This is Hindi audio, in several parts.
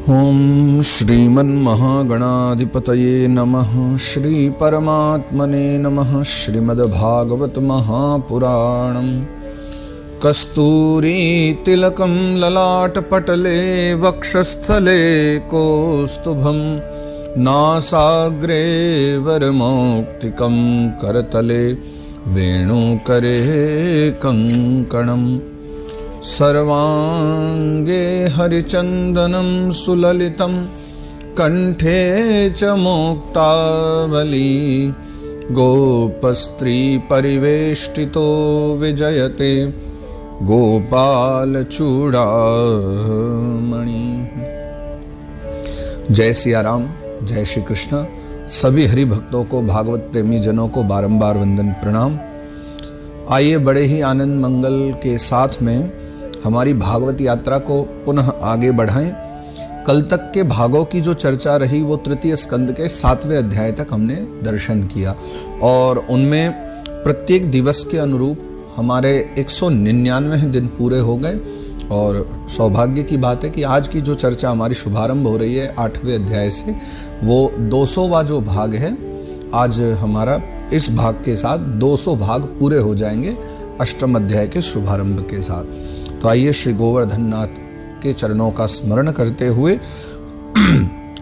ओम श्रीमन्महागणाधिपतये नमः। श्री परमात्मने नमः। श्रीमद्भागवत महापुराणम्। कस्तूरी तिलकं ललाटपटले वक्षस्थले कौस्तुभं नासाग्रे वरमौक्तिकं करतले वेणुकरे कङ्कणम्। सर्वांगे हरिचंदनं सुललितं कंठे च मुक्तावली गोपस्त्री परिवेष्टितो विजयते गोपाल चूड़ामणि। जय सिया राम, जय श्री कृष्ण। सभी हरि भक्तों को, भागवत प्रेमी जनों को बारंबार वंदन प्रणाम। आइए बड़े ही आनंद मंगल के साथ में हमारी भागवत यात्रा को पुनः आगे बढ़ाएं। कल तक के भागों की जो चर्चा रही वो तृतीय स्कंद के 7वें अध्याय तक हमने दर्शन किया और उनमें प्रत्येक दिवस के अनुरूप हमारे 199 दिन पूरे हो गए। और सौभाग्य की बात है कि आज की जो चर्चा हमारी शुभारंभ हो रही है 8वें अध्याय से, वो 200वां जो भाग है, आज हमारा इस भाग के साथ 200 भाग पूरे हो जाएंगे अष्टम अध्याय के शुभारंभ के साथ। तो आइए श्री गोवर्धन नाथ के चरणों का स्मरण करते हुए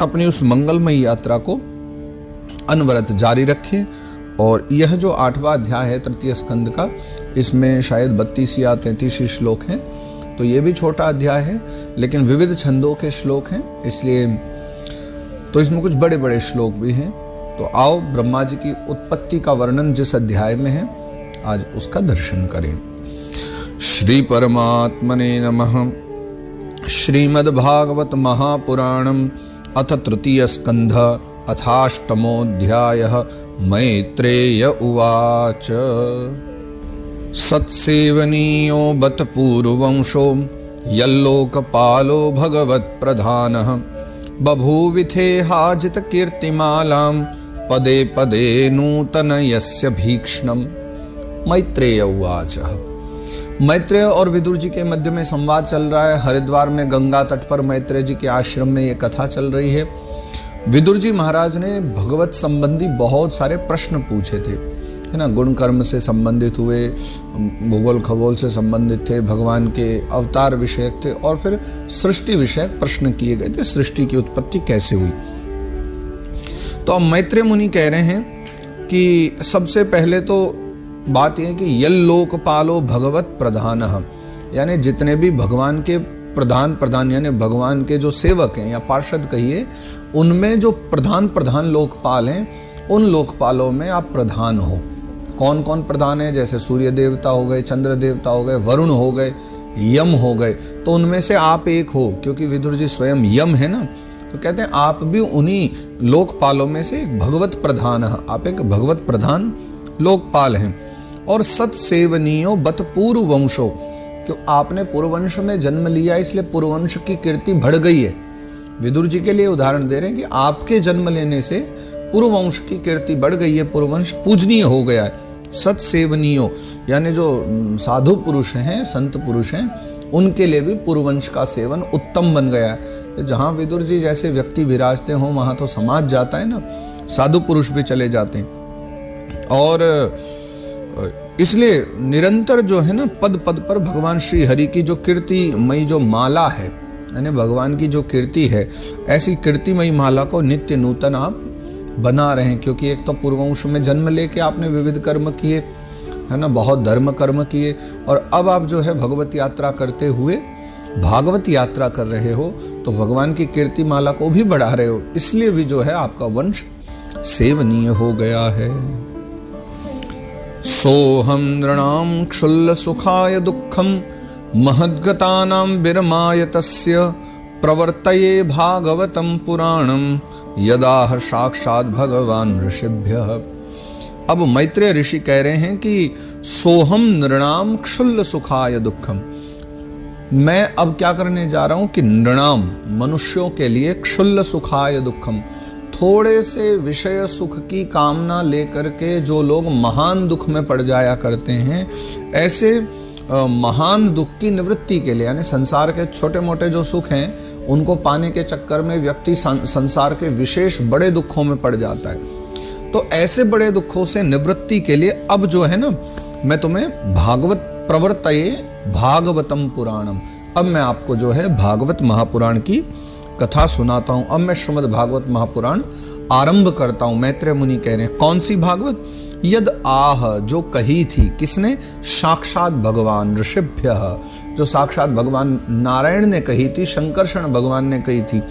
अपनी उस मंगलमयी यात्रा को अनवरत जारी रखें। और यह जो 8वां अध्याय है तृतीय स्कंद का, इसमें शायद 32 या 33 श्लोक हैं। तो ये भी छोटा अध्याय है लेकिन विविध छंदों के श्लोक हैं, इसलिए तो इसमें कुछ बड़े बड़े श्लोक भी हैं। तो आओ ब्रह्मा जी की उत्पत्ति का वर्णन जिस अध्याय में है आज उसका दर्शन करें। श्री परमात्मने नमः। श्रीमद्भागवत महापुराणम् अथ तृतीय स्कंध अथाष्टमोऽध्यायः। मैत्रेय उवाच। सत्सेवनीयो बत पूर्ववंशो यल्लोकपालो भगवत्प्रधानः बभूविथेहाजित कीर्तिमालां पदे पदे नूतनयस्य भीक्ष्णम्। मैत्रेय उवाच। मैत्रेय और विदुर जी के मध्य में संवाद चल रहा है। हरिद्वार में गंगा तट पर मैत्रेय जी के आश्रम में ये कथा चल रही है। विदुर जी महाराज ने भगवत संबंधी बहुत सारे प्रश्न पूछे थे, है ना। गुण कर्म से संबंधित हुए, भूगोल खगोल से संबंधित थे, भगवान के अवतार विषयक थे और फिर सृष्टि विषयक प्रश्न किए गए थे। सृष्टि की उत्पत्ति कैसे हुई। तो अब मैत्रेय मुनि कह रहे हैं कि सबसे पहले तो बात यह कि यल्लोकपालो भगवत प्रधान, यानी जितने भी भगवान के प्रधान यानी भगवान के जो सेवक हैं या पार्षद कहिए, उनमें जो प्रधान लोकपाल हैं उन लोकपालों में आप प्रधान हो। कौन कौन प्रधान है? जैसे सूर्य देवता हो गए, चंद्र देवता हो गए, वरुण हो गए, यम हो गए। तो उनमें से आप एक हो, क्योंकि विदुर जी स्वयं यम है ना। तो कहते हैं आप भी उन्हीं लोकपालों में से एक भगवत प्रधान है। आप एक भगवत प्रधान लोकपाल हैं। और सत्सेवनीयो बत पूर्ववंशो, क्यों आपने पूर्ववंश में जन्म लिया इसलिए पूर्ववंश की कीर्ति बढ़ गई है। विदुर जी के लिए उदाहरण दे रहे हैं कि आपके जन्म लेने से पूर्ववंश की कीर्ति बढ़ गई है, पूर्ववंश पूजनीय हो गया है। सत्सेवनीयो यानी जो साधु पुरुष हैं, संत पुरुष हैं, उनके लिए भी पूर्ववंश का सेवन उत्तम बन गया है। जहाँ विदुर जी जैसे व्यक्ति विराजते हों वहाँ तो समाज जाता है ना, साधु पुरुष भी चले जाते हैं। और इसलिए निरंतर जो है ना पद पद पर भगवान श्री हरि की जो कीर्तिमयी जो माला है, यानी भगवान की जो कीर्ति है, ऐसी कीर्तिमयी माला को नित्य नूतन आप बना रहे हैं। क्योंकि एक तो पूर्ववंश में जन्म लेके आपने विविध कर्म किए, है ना, बहुत धर्म कर्म किए, और अब आप जो है भगवत यात्रा करते हुए भागवत यात्रा कर रहे हो तो भगवान की कीर्ति माला को भी बढ़ा रहे हो, इसलिए भी जो है आपका वंश सेवनीय हो गया है। सोहम नृणाम क्षुल्ल सुखाय दुःखम महद्गतानां विरमाय तस्य प्रवर्तये भागवतं पुराणं यदाह साक्षात् भगवान ऋषिभ्यः। अब मैत्रेय ऋषि कह रहे हैं कि सोहम नृणाम क्षुल्ल सुखाय दुःखम, मैं अब क्या करने जा रहा हूं कि नृणाम मनुष्यों के लिए क्षुल्ल सुखाय दुःखम, थोड़े से विषय सुख की कामना लेकर के जो लोग महान दुख में पड़ जाया करते हैं, ऐसे महान दुख की निवृत्ति के लिए, यानी संसार के छोटे मोटे जो सुख हैं उनको पाने के चक्कर में व्यक्ति संसार के विशेष बड़े दुखों में पड़ जाता है। तो ऐसे बड़े दुखों से निवृत्ति के लिए अब जो है ना, मैं तुम्हें भागवत प्रवर्तये भागवतम पुराणम, अब मैं आपको जो है भागवत महापुराण की कथा सुनाता हूं। अब मैं श्रीमद् भागवत महापुराण आरंभ करता हूं। मैत्रेय मुनि कह रहे हैं, कौन सी भागवत? यद आह, जो कही थी, किसने? साक्षात भगवान ऋषिभ्य, जो साक्षात भगवान नारायण ने कही थी, शंकरषण भगवान ने कही थी।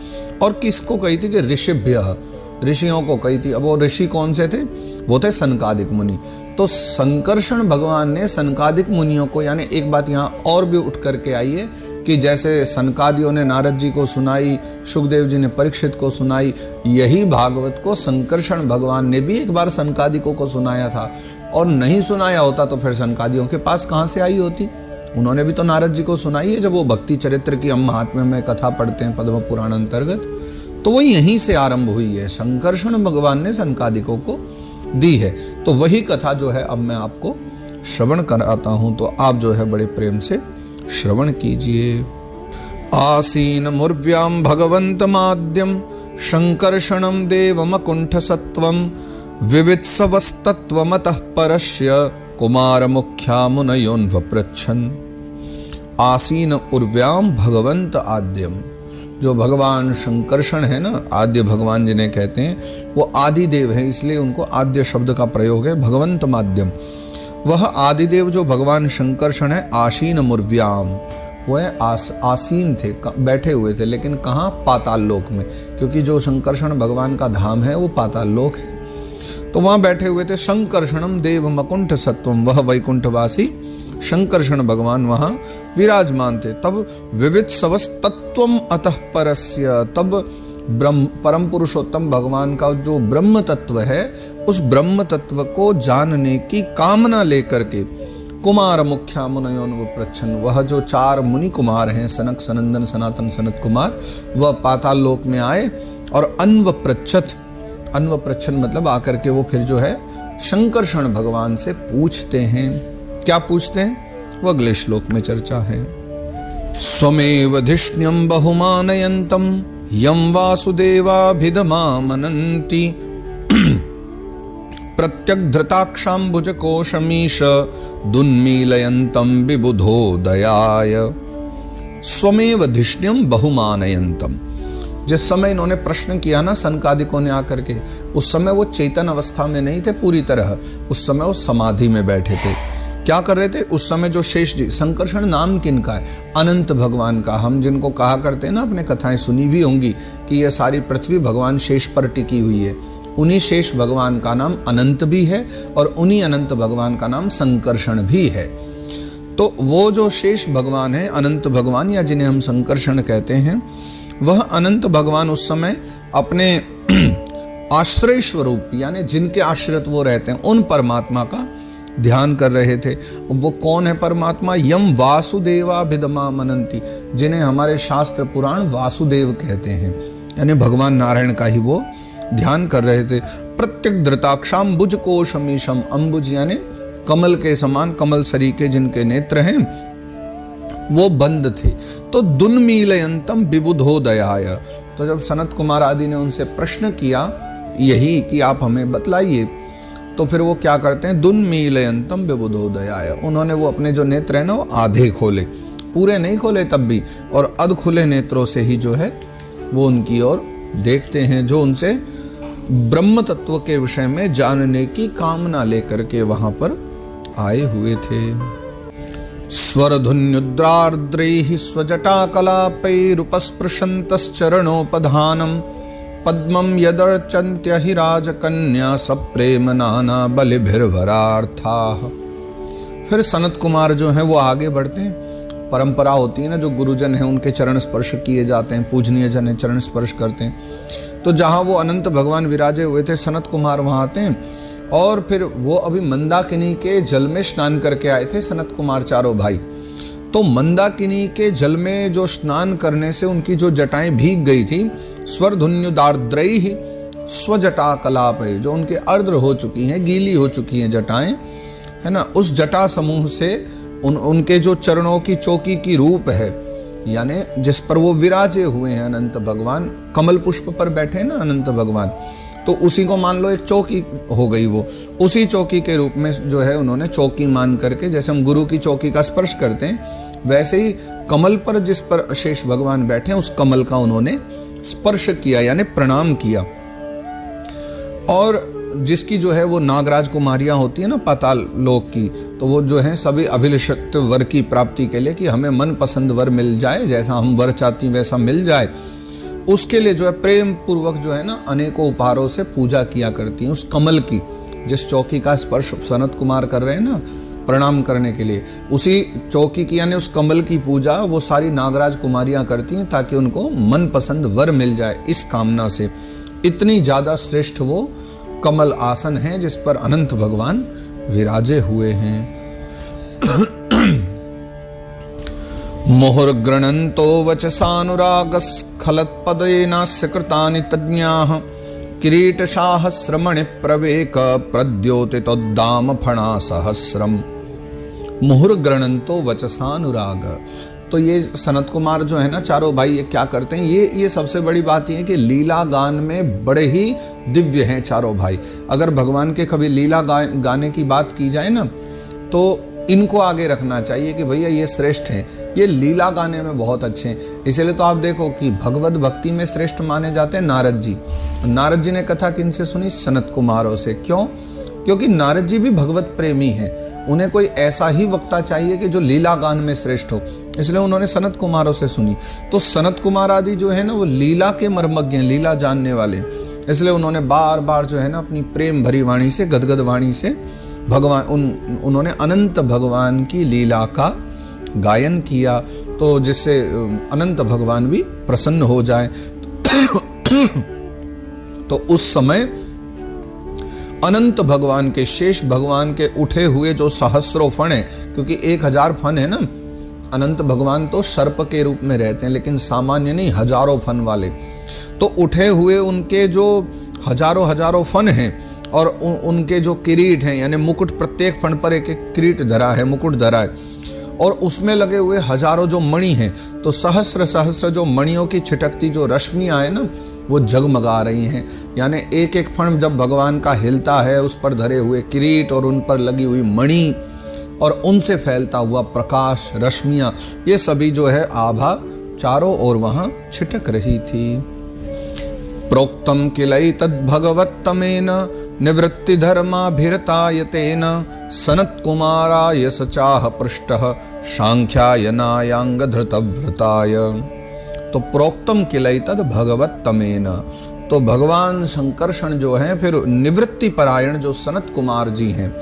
और किसको कही थी? कि ऋषिभ्य, ऋषियों को कही थी। अब वो ऋषि कौन से थे? वो थे सनकादिक मुनि। तो संकर्षण भगवान ने सनकादिक मुनियों को, यानी एक बात यहाँ और भी उठ करके आई है कि जैसे सनकादियों ने नारद जी को सुनाई, सुखदेव जी ने परीक्षित को सुनाई, यही भागवत को संकर्षण भगवान ने भी एक बार सनकादिकों को सुनाया था। और नहीं सुनाया होता तो फिर सनकादियों के पास कहाँ से आई होती? उन्होंने भी तो नारद जी को सुनाई है, जब वो भक्ति चरित्र की हम महात्म्य में कथा पढ़ते हैं पद्म पुराण अंतर्गत, तो वो यहीं से आरंभ हुई है। संकर्षण भगवान ने सनकादिकों को दी है। तो वही कथा जो है अब मैं आपको श्रवण कराता हूं, तो आप जो है बड़े प्रेम से श्रवण कीजिए। आसीन मुर्व्याम भगवंतमाद्यम शंकर्षणम देवमकुंठ सत्वम विवित्सवस्तत्वमतः परस्य कुमार मुख्या मुनयोन्वपृच्छन्। आसीन उर्व्याम भगवंत आद्यम, जो भगवान शंकरषण है ना, आद्य भगवान जिन्हें कहते हैं, वो आदिदेव है, इसलिए उनको आद्य शब्द का प्रयोग है। भगवंत माध्यम, वह आदिदेव जो भगवान शंकरषण है, आसीन मुर्व्याम, वह आसीन थे, बैठे हुए थे, लेकिन कहाँ? पाताल लोक में, क्योंकि जो शंकरषण भगवान का धाम है वो पाताल लोक है। तो वहाँ बैठे हुए थे। शंकरषणम देव मकुंठ सत्वम, वह वैकुंठवासी शंकरषण भगवान वहां विराजमान थे। तब विविध सवस तत्वम अतः परस्य, तब ब्रह्म परम पुरुषोत्तम भगवान का जो ब्रह्म तत्व है, उस ब्रह्म तत्व को जानने की कामना लेकर के कुमार मुख्या मुनयोन्वपृच्छन्, वह जो 4 मुनि कुमार हैं, सनक सनंदन सनातन सनत कुमार, वह पाताल लोक में आए और अन्वपृच्छत्, अन्वपृच्छन् मतलब आकर के वो फिर जो है शंकरषण भगवान से पूछते हैं। क्या पूछते हैं? वो अगले श्लोक में चर्चा है। स्वमेव धिष्ण्यं बहुमानयन्तं यं वासुदेवाभिधमामनन्ति प्रत्यग्धृताक्षाम्बुजकोशमीश दुन्मीलयन्तं विबुधोदयाय। स्वमेव धिष्ण्यं बहुमानयन्तं, जिस समय इन्होंने प्रश्न किया ना सनकादिकों ने आकर के, उस समय वो चेतन अवस्था में नहीं थे पूरी तरह, उस समय वो समाधि में बैठे थे। क्या कर रहे थे उस समय? जो शेष जी, संकर्षण नाम किनका है? अनंत भगवान का। हम जिनको कहा करते हैं ना, अपने कथाएं सुनी भी होंगी कि यह सारी पृथ्वी भगवान शेष पर टिकी हुई है, उन्हीं शेष भगवान का नाम अनंत भी है और उन्हीं अनंत भगवान का नाम संकर्षण भी है। तो वो जो शेष भगवान है, अनंत भगवान, या जिन्हें हम संकर्षण कहते हैं, वह अनंत भगवान उस समय अपने आश्रय स्वरूप, यानी जिनके आश्रित वो रहते हैं, उन परमात्मा का ध्यान कर रहे थे। वो कौन है परमात्मा? यम वासुदेवाभिधमामनन्ति, जिन्हें हमारे शास्त्र पुराण वासुदेव कहते हैं, यानी भगवान नारायण का ही वो ध्यान कर रहे थे। प्रत्यग्धृताक्षाम्बुज कोशमीशम, अम्बुज यानी कमल के समान, कमल सरीके जिनके नेत्र हैं, वो बंद थे। तो दुन्मीलयंतम विबुधोदयाय, तो जब सनत कुमार आदि ने उनसे प्रश्न किया यही कि आप हमें बतलाइए, तो फिर वो क्या करते हैं? दुन्मीलयंतम विबुधोदयाय, उन्होंने वो अपने जो नेत्र हैं ना, वो आधे खोले, पूरे नहीं खोले तब भी, और अध खुले नेत्रों से ही जो है वो उनकी ओर देखते हैं, जो उनसे ब्रह्म तत्व के विषय में जानने की कामना लेकर के वहां पर आए हुए थे। स्वरधुन्युद्रार्द्रैः स्वजटाकलापैरुपस्पृशन्तश्चरणोपधानम् पद्मं यदर्चन्त्य हि राजकन्या सप्रेम नाना बलिभिर्वरार्थाः। फिर सनत कुमार जो हैं वो आगे बढ़ते हैं। परंपरा होती है ना, जो गुरुजन हैं उनके चरण स्पर्श किए जाते हैं, पूजनीय जन चरण स्पर्श करते हैं। तो जहाँ वो अनंत भगवान विराजे हुए थे, सनत कुमार वहाँ आते हैं, और फिर वो अभी मंदाकिनी के जल में स्नान करके आए थे सनत कुमार चारों भाई। तो मंदाकिनी के जल में जो स्नान करने से उनकी जो जटाएं भीग गई थी, स्वरधुन्युदार्द्रैः स्वजटा कलाप है, जो उनके अर्द्र हो चुकी हैं, गीली हो चुकी हैं जटाएं, है ना, उस जटा समूह से उनके जो चरणों की चौकी की रूप है, यानी जिस पर वो विराजे हुए हैं अनंत भगवान, कमल पुष्प पर बैठे हैं ना अनंत भगवान, तो उसी को मान लो एक चौकी हो गई। वो उसी चौकी के रूप में जो है उन्होंने चौकी मान करके, जैसे हम गुरु की चौकी का स्पर्श करते हैं, वैसे ही कमल पर जिस पर शेष भगवान बैठे हैं उस कमल का उन्होंने स्पर्श किया, यानी प्रणाम किया। और जिसकी जो है वो नागराज कुमारियां होती है ना पाताल लोक की, तो वो जो है सभी अभिलषित वर की प्राप्ति के लिए कि हमें मन पसंद वर मिल जाए, जैसा हम वर चाहती वैसा मिल जाए, उसके लिए जो है प्रेम पूर्वक जो है ना अनेकों उपहारों से पूजा किया करती हैं उस कमल की। जिस चौकी का स्पर्श सनत कुमार कर रहे हैं ना प्रणाम करने के लिए, उसी चौकी की यानी उस कमल की पूजा वो सारी नागराज कुमारियां करती हैं ताकि उनको मन पसंद वर मिल जाए, इस कामना से। इतनी ज़्यादा श्रेष्ठ वो कमल आसन है जिस पर अनंत भगवान विराजे हुए हैं। मुहुर्गृणन्तो वचसानुरागस्खलत्पदेनास्य कृतानि तज्ञाः किरीटसाहस्रमणि प्रवेक प्रद्योतितोद्दाम फणा सहस्रम। मुहुर्गृणन्तो वचसानुराग, तो ये सनत कुमार जो है ना चारों भाई ये क्या करते हैं, ये सबसे बड़ी बात ये है कि लीला गान में बड़े ही दिव्य हैं चारों भाई। अगर भगवान के कभी लीला गाने की बात की जाए ना तो इनको आगे रखना चाहिए कि भैया ये श्रेष्ठ हैं, ये लीला गाने में बहुत अच्छे हैं। इसलिए तो आप देखो कि भगवत भक्ति में श्रेष्ठ माने जाते हैं नारद जी। नारद जी ने कथा किनसे सुनी? सनत कुमारों से। क्यों? क्योंकि नारद जी भी भगवत प्रेमी हैं, उन्हें कोई ऐसा ही वक्ता चाहिए कि जो लीला गान में श्रेष्ठ हो, इसलिए उन्होंने सनत कुमारों से सुनी। तो सनत कुमार आदि जो है ना वो लीला के मर्मज्ञ हैं, लीला जानने वाले, इसलिए उन्होंने बार बार जो है ना अपनी प्रेम भरी वाणी से, गदगद वाणी से भगवान उन्होंने अनंत भगवान की लीला का गायन किया, तो जिससे अनंत भगवान भी प्रसन्न हो जाए। तो उस समय अनंत भगवान के, शेष भगवान के उठे हुए जो सहस्रों फण है, क्योंकि 1000 फण है ना, अनंत भगवान तो सर्प के रूप में रहते हैं लेकिन सामान्य नहीं, हजारों फण वाले। तो उठे हुए उनके जो हजारों फण हैं और उनके जो किरीट हैं यानी मुकुट, प्रत्येक फण पर एक एक किरीट धरा है, मुकुट धरा है, और उसमें लगे हुए हजारों जो मणि हैं, तो सहस्र जो मणियों की छिटकती जो रश्मियां हैं ना वो जगमगा रही हैं। यानी एक एक फण जब भगवान का हिलता है, उस पर धरे हुए किरीट और उन पर लगी हुई मणि और उनसे फैलता हुआ प्रकाश, रश्मियां, ये सभी जो है आभा चारों ओर वहां छिटक रही थी। प्रोक्तम किलैतद्भगवत्तमेन निवृत्तिधर्माभिरतायतेन सनत्कुमाराय सचाह पृष्टः सांख्यायनायांगधृतव्रताय। तो प्रोक्तम किलैतद् भगवत्तमेन, तो भगवान शंकरषण जो हैं, फिर निवृत्ति परायण जो सनत कुमार जी हैं,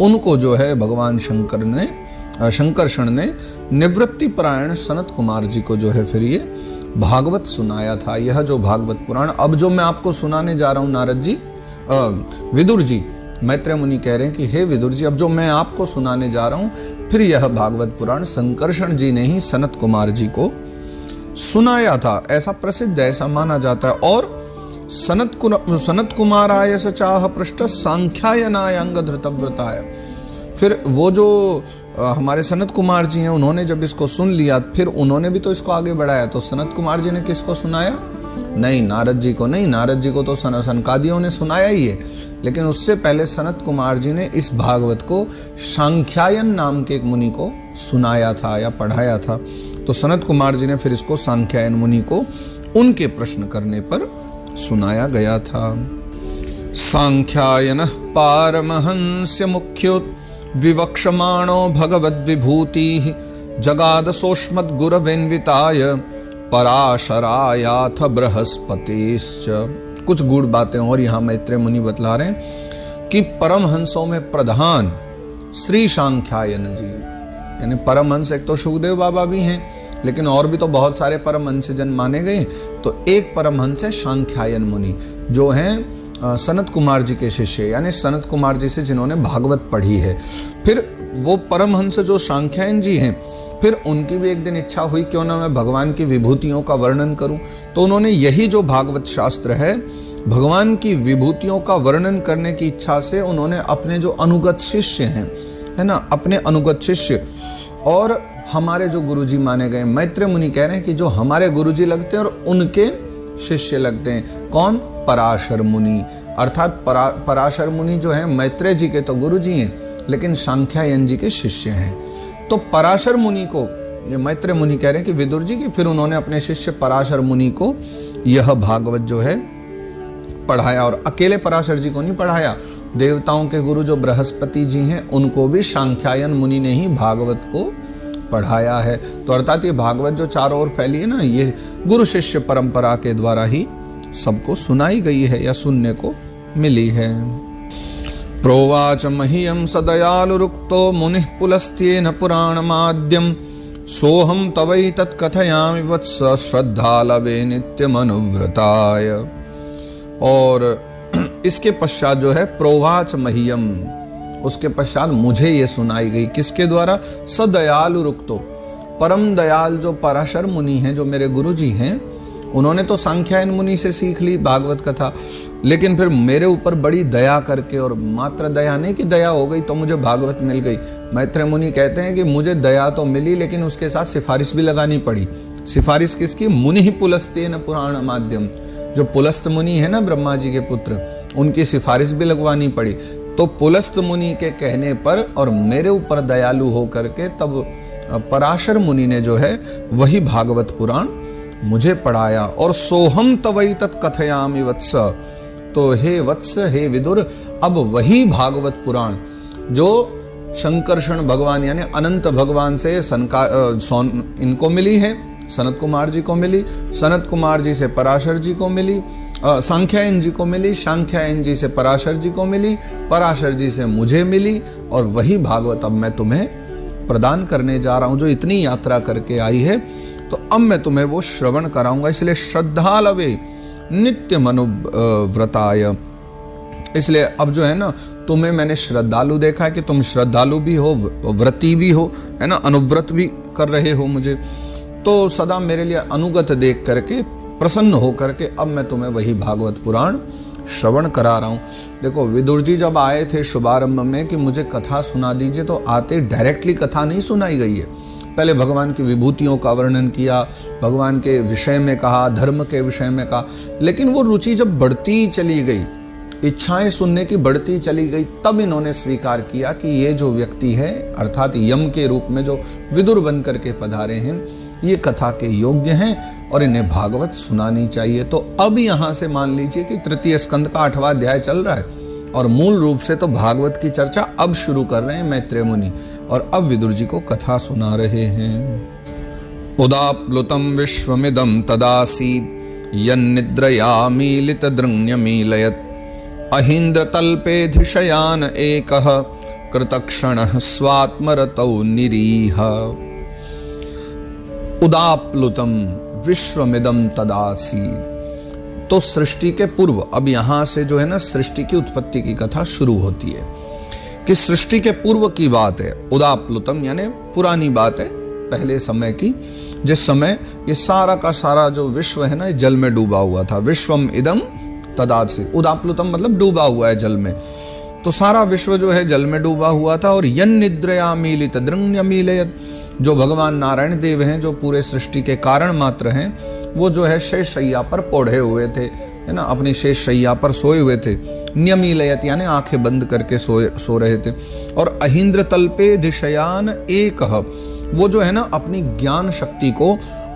उनको जो है भगवान शंकरषण ने निवृत्ति परायण सनत कुमार जी को जो है फिर ये भागवत सुनाया था। यह जो भागवत पुराण अब जो मैं आपको सुनाने जा रहा हूँ नारद जी, विदुर जी, मैत्रेय मुनि कह रहे हैं कि हे विदुर जी, अब जो मैं आपको सुनाने जा रहा हूँ फिर यह भागवत पुराण शंकरषण जी ने ही सनत कुमार जी को सुनाया था, ऐसा प्रसिद्ध, ऐसा माना जाता है। और सनत कुमाराय सचाह पृष्ठ सांख्यायनायांग धृतव्रताय, फिर वो जो हमारे सनत कुमार जी हैं उन्होंने जब इसको सुन लिया फिर उन्होंने भी तो इसको आगे बढ़ाया। तो सनत कुमार जी ने किसको सुनाया? नहीं, नारद जी को नहीं, नारद जी को तो सनकादियों ने सुनाया ही है, लेकिन उससे पहले सनत कुमार जी ने इस भागवत को सांख्यायन नाम के एक मुनि को सुनाया था या पढ़ाया था। तो सनत कुमार जी ने फिर इसको सांख्यायन मुनि को उनके प्रश्न करने पर सुनाया गया था। सांख्यायन पारमहंस्य मुख्यो विवक्षमाणो भगवद्विभूति जगाद सोष्मद्गुरवेन्विताय पराशरायाथ बृहस्पतिश्च। कुछ गूढ़ बातें और यहाँ मैत्रेय मुनि बतला रहे हैं कि परमहंसों में प्रधान श्री सांख्यायन जी, यानी परमहंस एक तो सुखदेव बाबा भी हैं लेकिन और भी तो बहुत सारे परमहंस जन माने गए। तो एक परमहंस है सांख्यायन मुनि जो हैं सनत कुमार जी के शिष्य, यानी सनत कुमार जी से जिन्होंने भागवत पढ़ी है। फिर वो परमहंस जो सांख्यायन जी हैं, फिर उनकी भी एक दिन इच्छा हुई क्यों ना मैं भगवान की विभूतियों का वर्णन करूं। तो उन्होंने यही जो भागवत शास्त्र है, भगवान की विभूतियों का वर्णन करने की इच्छा से उन्होंने अपने जो अनुगत शिष्य हैं, है ना, अपने अनुगत शिष्य और हमारे जो गुरुजी माने गए मैत्रेय मुनि कह रहे हैं कि जो हमारे गुरुजी लगते हैं और उनके शिष्य लगते हैं। कौन? पराशर मुनि। अर्थात पराशर मुनि जो हैं मैत्रेय जी के तो गुरुजी हैं, लेकिन सांख्यायन जी के शिष्य हैं। तो पराशर मुनि को ये मैत्रेय मुनि कह रहे हैं कि विदुर जी की, फिर उन्होंने अपने शिष्य पराशर मुनि को यह भागवत जो है पढ़ाया। और अकेले पराशर जी को नहीं पढ़ाया, देवताओं के गुरु जो बृहस्पति जी हैं उनको भी सांख्यायन मुनि ने ही भागवत को पढ़ाया है। तो अर्थात ये भागवत जो चारों ओर फैली है ना, ये गुरु शिष्य परंपरा के द्वारा ही सबको सुनाई गई है या सुनने को मिली है। प्रोवाच मह्यं सदयालुरुक्तो मुनिः पुलस्त्येन पुराणमाद्यं सोहम तवैतत् कथयामि वत्स श्रद्धालवे नित्यमनुव्रताय। और इसके पश्चात जो है प्रोवाच मह्यम, उसके पश्चात मुझे ये सुनाई गई। किसके द्वारा? सदयालु रुक्तो, परम दयाल जो पराशर मुनि हैं, जो मेरे गुरुजी हैं, उन्होंने तो सांख्यायन मुनि से सीख ली भागवत कथा, लेकिन फिर मेरे ऊपर बड़ी दया करके, और मात्र दया नहीं कि दया हो गई तो मुझे भागवत मिल गई। मैत्रेय मुनि कहते हैं कि मुझे दया तो मिली, लेकिन उसके साथ सिफारिश भी लगानी पड़ी। सिफारिश किसकी? मुनि ही पुलस्त्येन पुराण माध्यम, जो पुलस्त मुनि है ना ब्रह्मा जी के पुत्र, उनकी सिफारिश भी लगवानी पड़ी। तो पुलस्त मुनि के कहने पर और मेरे ऊपर दयालु हो करके तब पराशर मुनि ने जो है वही भागवत पुराण मुझे पढ़ाया। और सोहम तवई तत् कथयामि वत्स, तो हे वत्स, हे विदुर, अब वही भागवत पुराण जो शंकरषण भगवान यानी अनंत भगवान से इनको मिली है, सनत कुमार जी को मिली, सनत कुमार जी से पराशर जी को मिली, सांख्यायन जी को मिली, सांख्यायन जी से पराशर जी को मिली, पराशर जी से मुझे मिली, और वही भागवत अब मैं तुम्हें प्रदान करने जा रहा हूं, जो इतनी यात्रा करके आई है। तो अब मैं तुम्हें वो श्रवण कराऊंगा। इसलिए श्रद्धालवे नित्य मनुव्रताय, इसलिए अब जो है ना, तुम्हें मैंने श्रद्धालु देखा है कि तुम श्रद्धालु भी हो, व्रती भी हो, है ना, अनुव्रत भी कर रहे हो मुझे, तो सदा मेरे लिए अनुगत देख करके, प्रसन्न हो करके अब मैं तुम्हें वही भागवत पुराण श्रवण करा रहा हूँ। देखो विदुर जी जब आए थे शुभारंभ में कि मुझे कथा सुना दीजिए, तो आते डायरेक्टली कथा नहीं सुनाई गई है। पहले भगवान की विभूतियों का वर्णन किया, भगवान के विषय में कहा, धर्म के विषय में कहा, लेकिन वो रुचि जब बढ़ती चली गई, इच्छाएं सुनने की बढ़ती चली गई, तब इन्होंने स्वीकार किया कि ये जो व्यक्ति है, अर्थात यम के रूप में जो विदुर बन करके पधारे हैं, ये कथा के योग्य हैं और इन्हें भागवत सुनानी चाहिए। तो अब यहाँ से मान लीजिए कि तृतीय स्कंद का 8वां अध्याय चल रहा है और मूल रूप से तो भागवत की चर्चा अब शुरू कर रहे हैं मैत्रेय मुनि, और अब विदुर जी को कथा सुना रहे हैं। उदाप्लुतं विश्वमिदं तदासीत् यन्निद्रया मीलितदृङ्यमीलयत् अहीन्द्रतल्पेऽधिशयान एकः कृतक्षणः स्वात्मरतौ निरीह। उदाप्लुतं विश्वमिदं तदासीत्, तो सृष्टि के पूर्व, अब यहां से जो है ना सृष्टि की उत्पत्ति की कथा शुरू होती है कि सृष्टि के पूर्व की बात है। उदाप्लुतम यानी पुरानी बात है, पहले समय की, जिस समय ये सारा का सारा जो विश्व है ना जल में डूबा हुआ था। विश्वम इदम तदासी, उदाप्लुतम मतलब डूबा हुआ है जल में, तो सारा विश्व जो है जल में डूबा हुआ था। और यन निद्रया मीलित दृङ्यमीलयत्, जो भगवान नारायण देव हैं, जो पूरे सृष्टि के कारण मात्र हैं, वो जो है शेष शैया पर पौढ़े हुए थे, है ना, अपनी शेष शैया पर सोए हुए थे। न्यमीलयत यानी आंखें बंद करके सो रहे थे। और अहीन्द्र तल्पे दिशयान एकः, वो जो है ना अपनी ज्ञान शक्ति को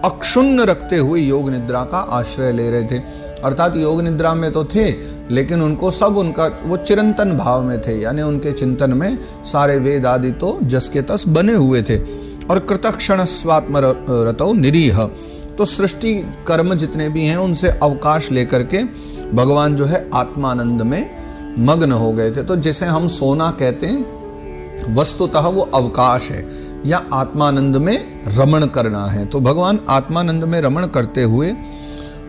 अक्षुण्ण रखते हुए योग निद्रा का आश्रय ले रहे थे। अर्थात योग निद्रा में तो थे, लेकिन उनको सब उनका वो चिरंतन भाव में थे, यानी उनके चिंतन में सारे वेद आदि तो जस के तस बने हुए थे। और कृतक्षण स्वात्मरतौ निरीह, तो सृष्टि कर्म जितने भी हैं उनसे अवकाश लेकर के भगवान जो है आत्मानंद में मग्न हो गए थे। तो जिसे हम सोना कहते हैं, वस्तुतः वो अवकाश है या आत्मानंद में रमण करना है। तो भगवान आत्मानंद में रमण करते हुए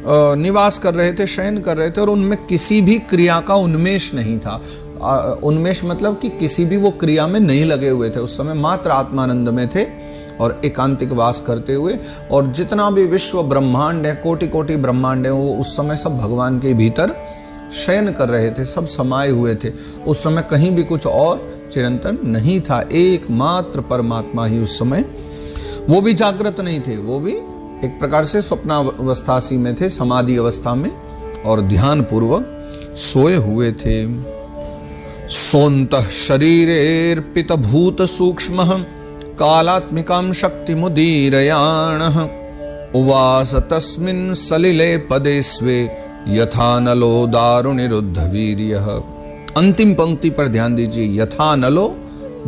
निवास कर रहे थे, शयन कर रहे थे, और उनमें किसी भी क्रिया का उन्मेष नहीं था। उन्मेष मतलब कि किसी भी वो क्रिया में नहीं लगे हुए थे, उस समय मात्र आत्मानंद में थे और एकांतिक वास करते हुए। और जितना भी विश्व ब्रह्मांड है, कोटि कोटि ब्रह्मांड है, वो उस समय सब भगवान के भीतर शयन कर रहे थे, सब समाये हुए थे। उस समय कहीं भी कुछ और चिरंतन नहीं था, एकमात्र परमात्मा ही उस समय, वो भी जागृत नहीं थे, वो भी एक प्रकार से स्वप्नावस्थासी में थे, समाधि अवस्था में, और ध्यान पूर्वक सोए हुए थे। सोन्तः शरीरेऽर्पित भूत सूक्ष्म कालात्मिकां शक्तिमुदीरयाणः उवास तस्मिन् सलिले पदे स्वे यथा नलो दारुणिरुद्ध वीर्यः। अंतिम पंक्ति पर ध्यान दीजिए, यथा नलो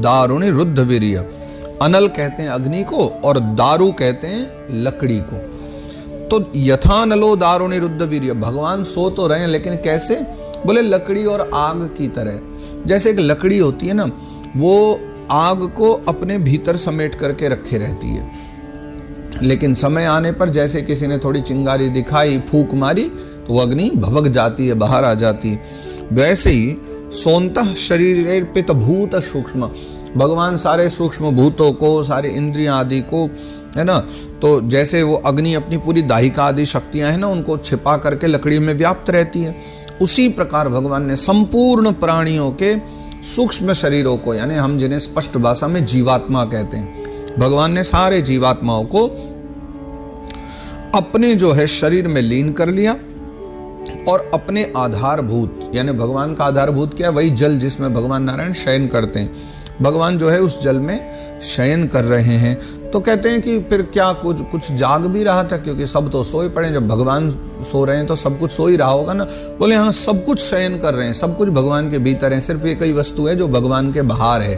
दारुणिरुद्ध वीर्य। अनल कहते हैं अग्नि को और दारु कहते हैं लकड़ी को। तो यथा नलो दारुणिरुद्ध वीर्य, भगवान सो तो रहे हैं लेकिन कैसे? बोले लकड़ी और आग की तरह। जैसे एक लकड़ी होती है ना, वो आग को अपने भीतर समेट करके रखे रहती है, लेकिन समय आने पर जैसे किसी ने थोड़ी चिंगारी दिखाई, फूंक मारी, तो अग्नि भभक जाती है, बाहर आ जाती है। वैसे ही सोन्तः शरीरेऽर्पित भूत सूक्ष्म, भगवान सारे सूक्ष्म भूतों को, सारे इंद्रियां आदि को, है ना, तो जैसे वो अग्नि अपनी पूरी दाहिका आदि शक्तियां हैं ना, उनको छिपा करके लकड़ी में व्याप्त रहती है, उसी प्रकार भगवान ने संपूर्ण प्राणियों के सूक्ष्म शरीरों को, यानी हम जिन्हें स्पष्ट भाषा में जीवात्मा कहते हैं, भगवान ने सारे जीवात्माओं को अपने जो है शरीर में लीन कर लिया, और अपने आधारभूत, यानी भगवान का आधारभूत क्या है? वही जल जिसमें भगवान नारायण शयन करते हैं। भगवान जो है उस जल में शयन कर रहे हैं। तो कहते हैं कि फिर क्या कुछ जाग भी रहा था, क्योंकि सब तो सोए पड़े, जब भगवान सो रहे हैं तो सब कुछ सो ही रहा होगा ना। बोले हाँ, सब कुछ शयन कर रहे हैं, सब कुछ भगवान के भीतर है, सिर्फ एक ही वस्तु है जो भगवान के बाहर है।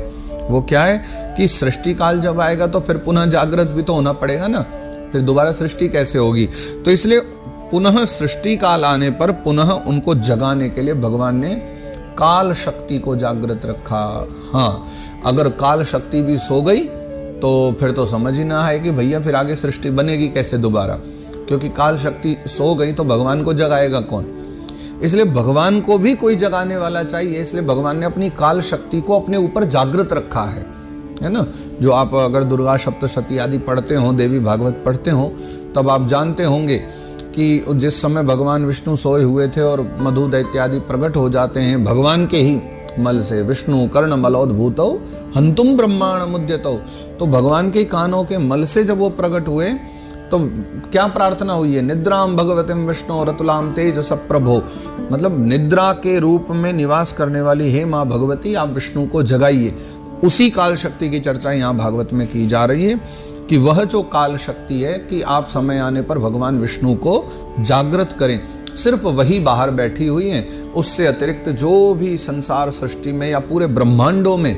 वो क्या है कि सृष्टि काल जब आएगा तो फिर पुनः जागृत भी तो होना पड़ेगा ना, फिर दोबारा सृष्टि कैसे होगी? तो इसलिए पुनः सृष्टि काल आने पर पुनः उनको जगाने के लिए भगवान ने काल शक्ति को जागृत रखा। हाँ, अगर काल शक्ति भी सो गई तो फिर तो समझ ही ना आए कि भैया फिर आगे सृष्टि बनेगी कैसे दोबारा, क्योंकि काल शक्ति सो गई तो भगवान को जगाएगा कौन? इसलिए भगवान को भी कोई जगाने वाला चाहिए, इसलिए भगवान ने अपनी काल शक्ति को अपने ऊपर जागृत रखा है ना। जो आप अगर दुर्गा सप्तशती आदि पढ़ते हो, देवी भागवत पढ़ते हो, तब आप जानते होंगे कि जिस समय भगवान विष्णु सोए हुए थे और मधु दैत्य आदि प्रकट हो जाते हैं भगवान के ही मल से, विष्णु कर्ण मलोद्भूतौ हंतुम ब्रह्मांड मुद्यतौ, तो भगवान के कानों के मल से जब वो प्रकट हुए तो क्या प्रार्थना हुई है? निद्राम भगवतीम विष्णु रतुलाम तेजस प्रभो, मतलब निद्रा के रूप में निवास करने वाली हे माँ भगवती, आप विष्णु को जगाइए। उसी काल शक्ति की चर्चा यहाँ भागवत में की जा रही है कि वह जो काल शक्ति है कि आप समय आने पर भगवान विष्णु को जागृत करें। सिर्फ वही बाहर बैठी हुई हैं, उससे अतिरिक्त जो भी संसार सृष्टि में या पूरे ब्रह्मांडों में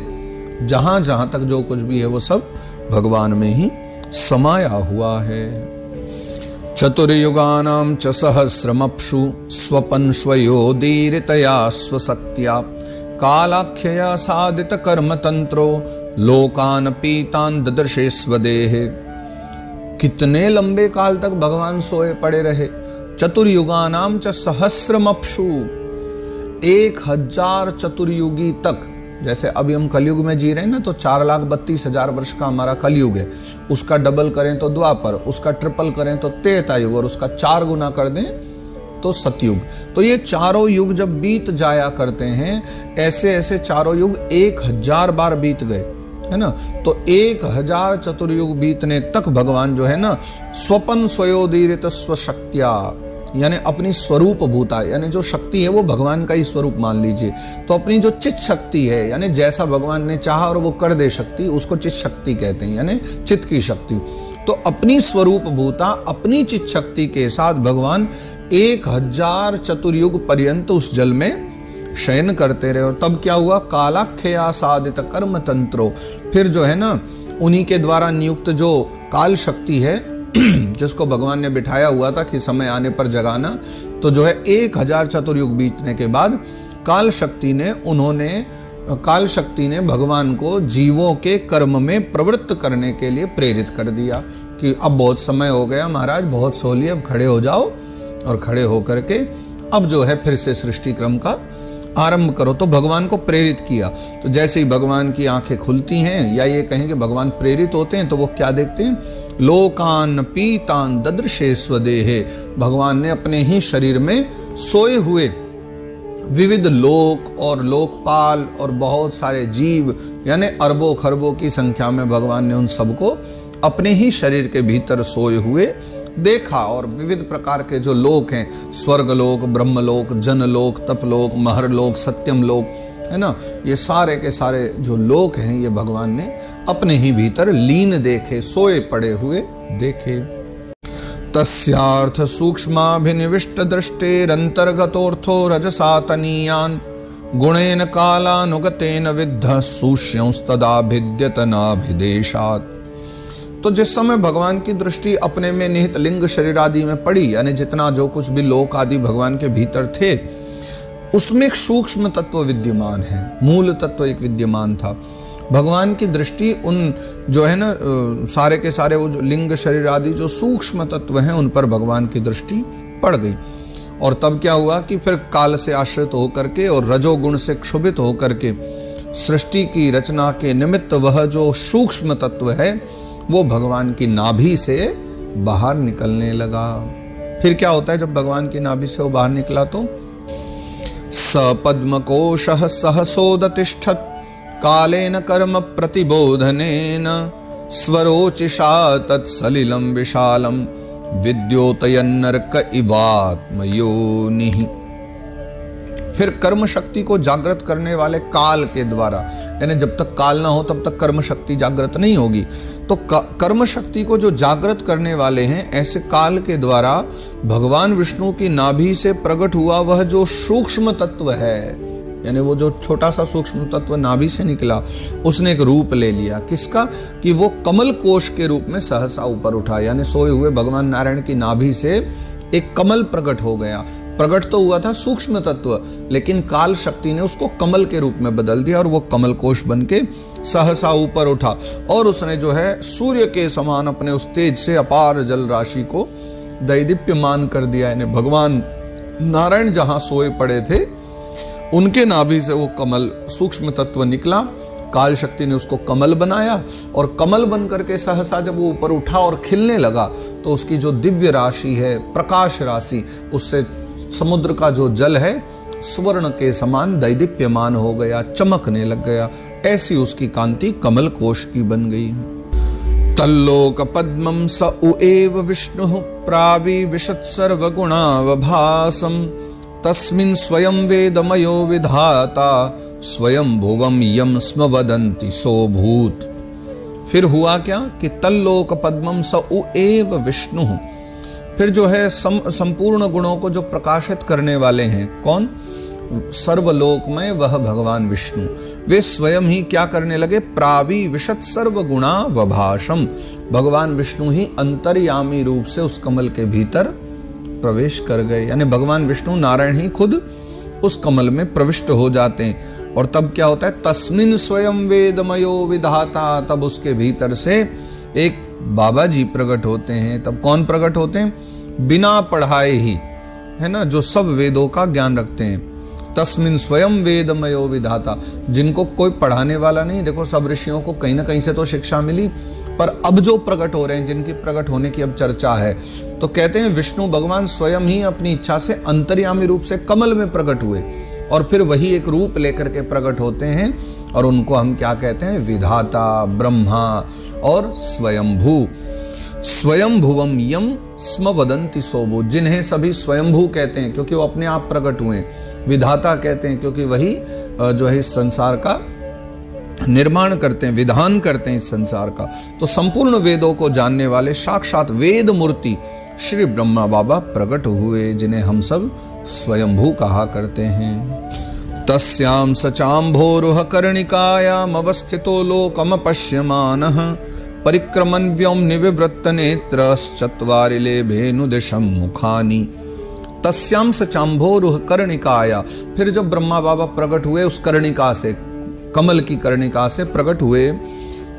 जहां जहां तक जो कुछ भी है वो सब भगवान में ही समाया हुआ है। चतुर्युगानां च सहस्रमप्सु स्वपन्श्वयोदीरितया स्वसत्या कालाख्यया साधित कर्म तंत्रो लोकान पीतान ददर्शे स्वदेह। कितने लंबे काल तक भगवान सोए पड़े रहे? चतुर्युगानाम च सहस्रमप्सु, 1000 चतुर्युगी तक। जैसे अभी हम कलयुग में जी रहे हैं ना, तो 4,32,000 वर्ष का हमारा कलयुग है, उसका डबल करें तो द्वापर, उसका ट्रिपल करें तो त्रेता युग, और उसका 4 गुना कर दें तो सतयुग। तो ये चारों युग जब बीत जाया करते हैं, ऐसे ऐसे चारों युग 1000 बार बीत गए, है ना। तो 1000 चतुर्युग बीतने तक भगवान जो है ना, स्वपन स्वयोदीरित स्वशक्त्या, यानी अपनी स्वरूप भूता, यानी जो शक्ति है वो भगवान का ही स्वरूप मान लीजिए। तो अपनी जो चित शक्ति है, यानी जैसा भगवान ने चाहा और वो कर दे शक्ति, उसको चित शक्ति कहते हैं, यानी चित्त की शक्ति। तो अपनी स्वरूप भूता, अपनी चित शक्ति के साथ भगवान 1000 चतुर्युग पर्यंत उस जल में शयन करते रहे। और तब क्या हुआ? कालाख्या साधित कर्म तंत्रो, फिर जो है ना उन्हीं के द्वारा नियुक्त जो काल शक्ति है जिसको भगवान ने बिठाया हुआ था कि समय आने पर जगाना, तो जो है 1000 चतुर्युग बीतने के बाद काल शक्ति ने भगवान को जीवों के कर्म में प्रवृत्त करने के लिए प्रेरित कर दिया कि अब बहुत समय हो गया महाराज, बहुत सो लिए, अब खड़े हो जाओ, और खड़े होकर के अब जो है फिर से सृष्टि क्रम का आरंभ करो। तो भगवान को प्रेरित किया। तो जैसे ही भगवान की आंखें खुलती हैं, या ये कहें कि भगवान प्रेरित होते हैं, तो वो क्या देखते हैं? लोकान पीतान ददृशे स्वदेहे, भगवान ने अपने ही शरीर में सोए हुए विविध लोक और लोकपाल और बहुत सारे जीव, यानी अरबों खरबों की संख्या में भगवान ने उन सबको अपने ही शरीर के भीतर सोए हुए देखा। और विविध प्रकार के जो लोक हैं, स्वर्गलोक, ब्रह्मलोक, जनलोक, तपलोक, महरलोक, सत्यम लोक, है ना, ये सारे के सारे जो लोक हैं ये भगवान ने अपने ही भीतर लीन देखे, सोए पड़े हुए देखे। तस्यार्थ सूक्ष्माभिनिविष्ट दृष्टेरंतर्गतोर्थो रजसा तनीयान गुणेन कालानुगतेन विद्ध सूष्यंस्तदा भिद्यतनाभिदेशात्। तो जिस समय भगवान की दृष्टि अपने में निहित लिंग शरीर आदि में पड़ी, यानी जितना जो कुछ भी लोक आदि भगवान के भीतर थे, उसमें एक सूक्ष्म तत्व विद्यमान है, मूल तत्व एक विद्यमान था। भगवान की दृष्टि उन जो है ना सारे के सारे वो जो लिंग शरीर आदि जो सूक्ष्म तत्व हैं उन पर भगवान की दृष्टि पड़ गई। और तब क्या हुआ कि फिर काल से आश्रित होकर के और रजोगुण से क्षुभित होकर के सृष्टि की रचना के निमित्त वह जो सूक्ष्म तत्व है वो भगवान की नाभि से बाहर निकलने लगा। फिर क्या होता है जब भगवान की नाभि से वो बाहर निकला तो सपद्मकोशः सहसोदतिष्ठत् कालेन कर्म प्रतिबोधनेन स्वरोचिषा तत्सलिलं विशालं विद्योतयन्नर्क इवात्मयोनिः। फिर कर्म शक्ति को जागृत करने वाले काल के द्वारा, यानी जब तक काल ना हो तब तक कर्म शक्ति जागृत नहीं होगी, तो कर्म शक्ति को जो जागृत करने वाले हैं ऐसे काल के द्वारा भगवान विष्णु की नाभि से प्रकट हुआ वह जो सूक्ष्म तत्व है, यानी वो जो छोटा सा सूक्ष्म तत्व नाभि से निकला उसने एक रूप ले लिया। किसका? कि वो कमल कोश के रूप में सहसा ऊपर उठा, यानी सोए हुए भगवान नारायण की नाभि से एक कमल प्रकट हो गया। प्रकट तो हुआ था सूक्ष्म तत्व, लेकिन काल शक्ति ने उसको कमल के रूप में बदल दिया और वो कमल कोश बन के सहसा ऊपर उठा और उसने जो है सूर्य के समान अपने उस तेज से अपार जल राशि को दैदीप्यमान कर दिया। यानी भगवान नारायण जहां सोए पड़े थे उनके नाभि से वो कमल सूक्ष्म तत्व निकला, काल शक्ति ने उसको कमल बनाया और कमल बन करके सहसा जब वो ऊपर उठा और खिलने लगा तो उसकी जो दिव्य राशि है, प्रकाश राशि, उससे समुद्र का जो जल है स्वर्ण के समान दैदीप्यमान हो गया, चमकने लग गया। ऐसी उसकी कांति कमल कोश की बन गई। तल्लोक पद्मं स उएव विष्णुः प्राविविशत् सर्वगुणावभासम् तस्मिन् स्वयं वेदमयो विधाता स्वयं भुवम यम स्म वदन्ति सोभूत। फिर हुआ क्या कि तल्लोक पद्मं स उएव विष्णुः, फिर जो है संपूर्ण गुणों को जो प्रकाशित करने वाले हैं कौन? सर्वलोक में वह भगवान विष्णु, वे स्वयं ही क्या करने लगे? प्राविविशत् सर्वगुणा वभाषम, भगवान विष्णु ही अंतर्यामी रूप से उस कमल के भीतर प्रवेश कर गए। यानी भगवान विष्णु नारायण ही खुद उस कमल में प्रविष्ट हो जाते हैं। और तब क्या होता है? तस्मिन् स्वयं वेदमयो विधाता, तब उसके भीतर से एक बाबा जी प्रकट होते हैं। तब कौन प्रकट होते हैं? बिना पढ़ाए ही, है ना, जो सब वेदों का ज्ञान रखते हैं। तस्मिन् स्वयं वेदमयो विधाता, जिनको कोई पढ़ाने वाला नहीं। देखो सब ऋषियों को कहीं ना कहीं से तो शिक्षा मिली, पर अब जो प्रकट हो रहे हैं, जिनकी प्रकट होने की अब चर्चा है, तो कहते हैं विष्णु भगवान स्वयं ही अपनी इच्छा से अंतर्यामी रूप से कमल में प्रकट हुए और फिर वही एक रूप लेकर के प्रकट होते हैं और उनको हम क्या कहते हैं? विधाता, ब्रह्मा और स्वयंभू। स्वयंभुवम यम स्म वदन्ति सोभू, जिन्हें सभी स्वयंभू कहते हैं क्योंकि वो अपने आप प्रकट हुए। विधाता कहते हैं क्योंकि वही जो है इस संसार का निर्माण करते हैं, विधान करते हैं इस संसार का। तो संपूर्ण वेदों को जानने वाले साक्षात वेद मूर्ति श्री ब्रह्मा बाबा प्रकट हुए, जिन्हें हम सब स्वयंभू कहा करते हैं। तस्यां सचाम्भोरुह कर्णिकायाम अवस्थितो लोकम पश्यमानः परिक्रमन् व्योम निविवृत्त नेत्रश्चत्वारि लेभेनुदिशं मुखानि। तस्यां सचाम्भोरुह कर्णिकाया, फिर जब ब्रह्मा बाबा प्रकट हुए उस कर्णिका से, कमल की कर्णिका से प्रकट हुए,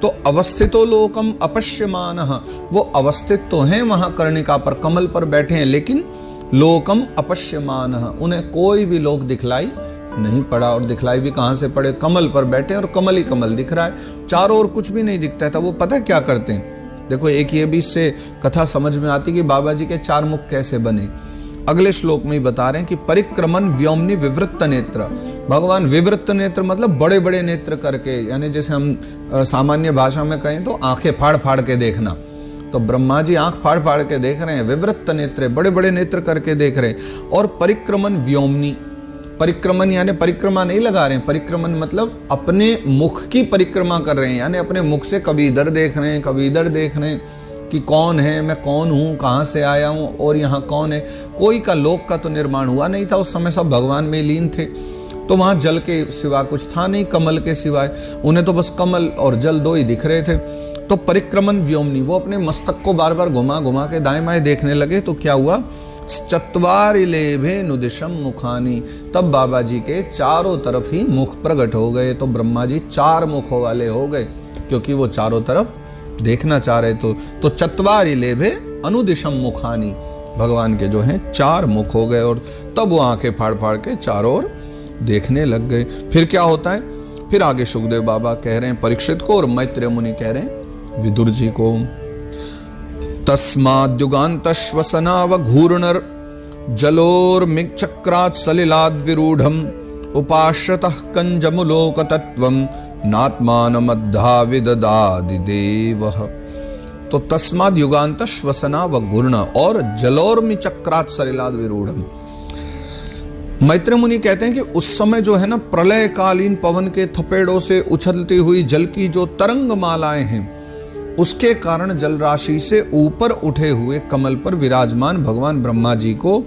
तो अवस्थितो लोकम अपश्यमानः, वो अवस्थित तो हैं वहां कर्णिका पर, कमल पर बैठे हैं, लेकिन लोकम अपश्यमानः, उन्हें कोई भी लोक दिखलाई नहीं पड़ा। और दिखलाई भी कहां से पड़े? कमल पर बैठे और कमल ही कमल दिख रहा है, चारों ओर कुछ भी नहीं दिखता था। वो पता है क्या करते हैं? देखो एक ये भी इससे कथा समझ में आती कि बाबा जी के चार मुख कैसे बने। अगले श्लोक में ही बता रहे हैं कि परिक्रमण व्योमनि विवृत्त नेत्र। भगवान विवृत्त नेत्र मतलब बड़े बड़े नेत्र करके, यानी जैसे हम सामान्य भाषा में कहें तो आंखें फाड़ फाड़ के देखना, तो ब्रह्मा जी आंख फाड़ फाड़ के देख रहे हैं, विवृत्त नेत्र बड़े बड़े नेत्र करके देख रहे हैं। और परिक्रमण व्योमनि, परिक्रमण यानी परिक्रमा नहीं लगा रहे हैं, परिक्रमण मतलब अपने मुख की परिक्रमा कर रहे हैं, यानी अपने मुख से कभी इधर देख रहे हैं कभी इधर देख रहे हैं कि कौन है, मैं कौन हूँ, कहाँ से आया हूँ और यहाँ कौन है। कोई का लोक का तो निर्माण हुआ नहीं था उस समय, सब भगवान में लीन थे, तो वहाँ जल के सिवा कुछ था नहीं, कमल के सिवाय उन्हें तो बस कमल और जल दो ही दिख रहे थे। तो परिक्रमण व्योमनि, वो अपने मस्तक को बार बार घुमा घुमा के दाएं बाएं देखने लगे। तो क्या हुआ, चत्वारि लेभे नुदिशम मुखानी, तब बाबा जी के चारों तरफ ही मुख प्रकट हो गए। तो ब्रह्मा जी 4 मुखों वाले हो गए, क्योंकि वो चारों तरफ देखना चाह रहे। तो चत्वारि लेभे अनुदिशम मुखानी, भगवान के जो हैं 4 मुख हो गए, और तब वो आंखें फाड़ फाड़ के चारों ओर देखने लग गए। फिर क्या होता है, फिर आगे सुखदेव बाबा कह रहे हैं परीक्षित को, और मैत्रेय मुनि कह रहे हैं विदुर जी को, तस्माद्युगान्त श्वसनाव घूर्णर जलोर्मिचक्रात् सलिलाद् विरूढ़म उपाश्रतः कंजमुलोक तत्वम नात्मानमद्धा विददादिदेवः। तो तस्माद् युगान्त श्वसना व घूर्ण और जलोर्मिचक्रात् सलिलाद् विरूढ़म। मैत्रेय मुनि कहते हैं कि उस समय जो है ना, प्रलय कालीन पवन के थपेड़ों से उछलती हुई जल की जो तरंग मालाएं हैं, उसके कारण जल राशि से ऊपर उठे हुए कमल पर विराजमान भगवान ब्रह्मा जी को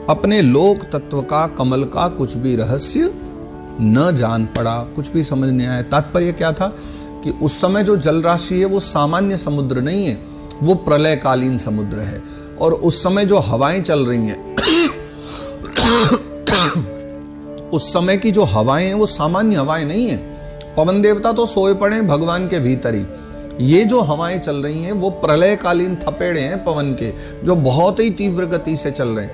अपने लोक तत्व का, कमल का कुछ भी रहस्य न जान पड़ा, कुछ भी समझ नहीं आया। तात्पर्य क्या था कि उस समय जो जल राशि है वो सामान्य समुद्र नहीं है, वो प्रलयकालीन समुद्र है। और उस समय जो हवाएं चल रही हैं उस समय की जो हवाएं हैं वो सामान्य हवाएं नहीं है। पवन देवता तो सोए पड़े हैं भगवान के भीतर ही, ये जो हवाएं चल रही हैं वो प्रलयकालीन थपेड़े हैं पवन के, जो बहुत ही तीव्र गति से चल रहे हैं।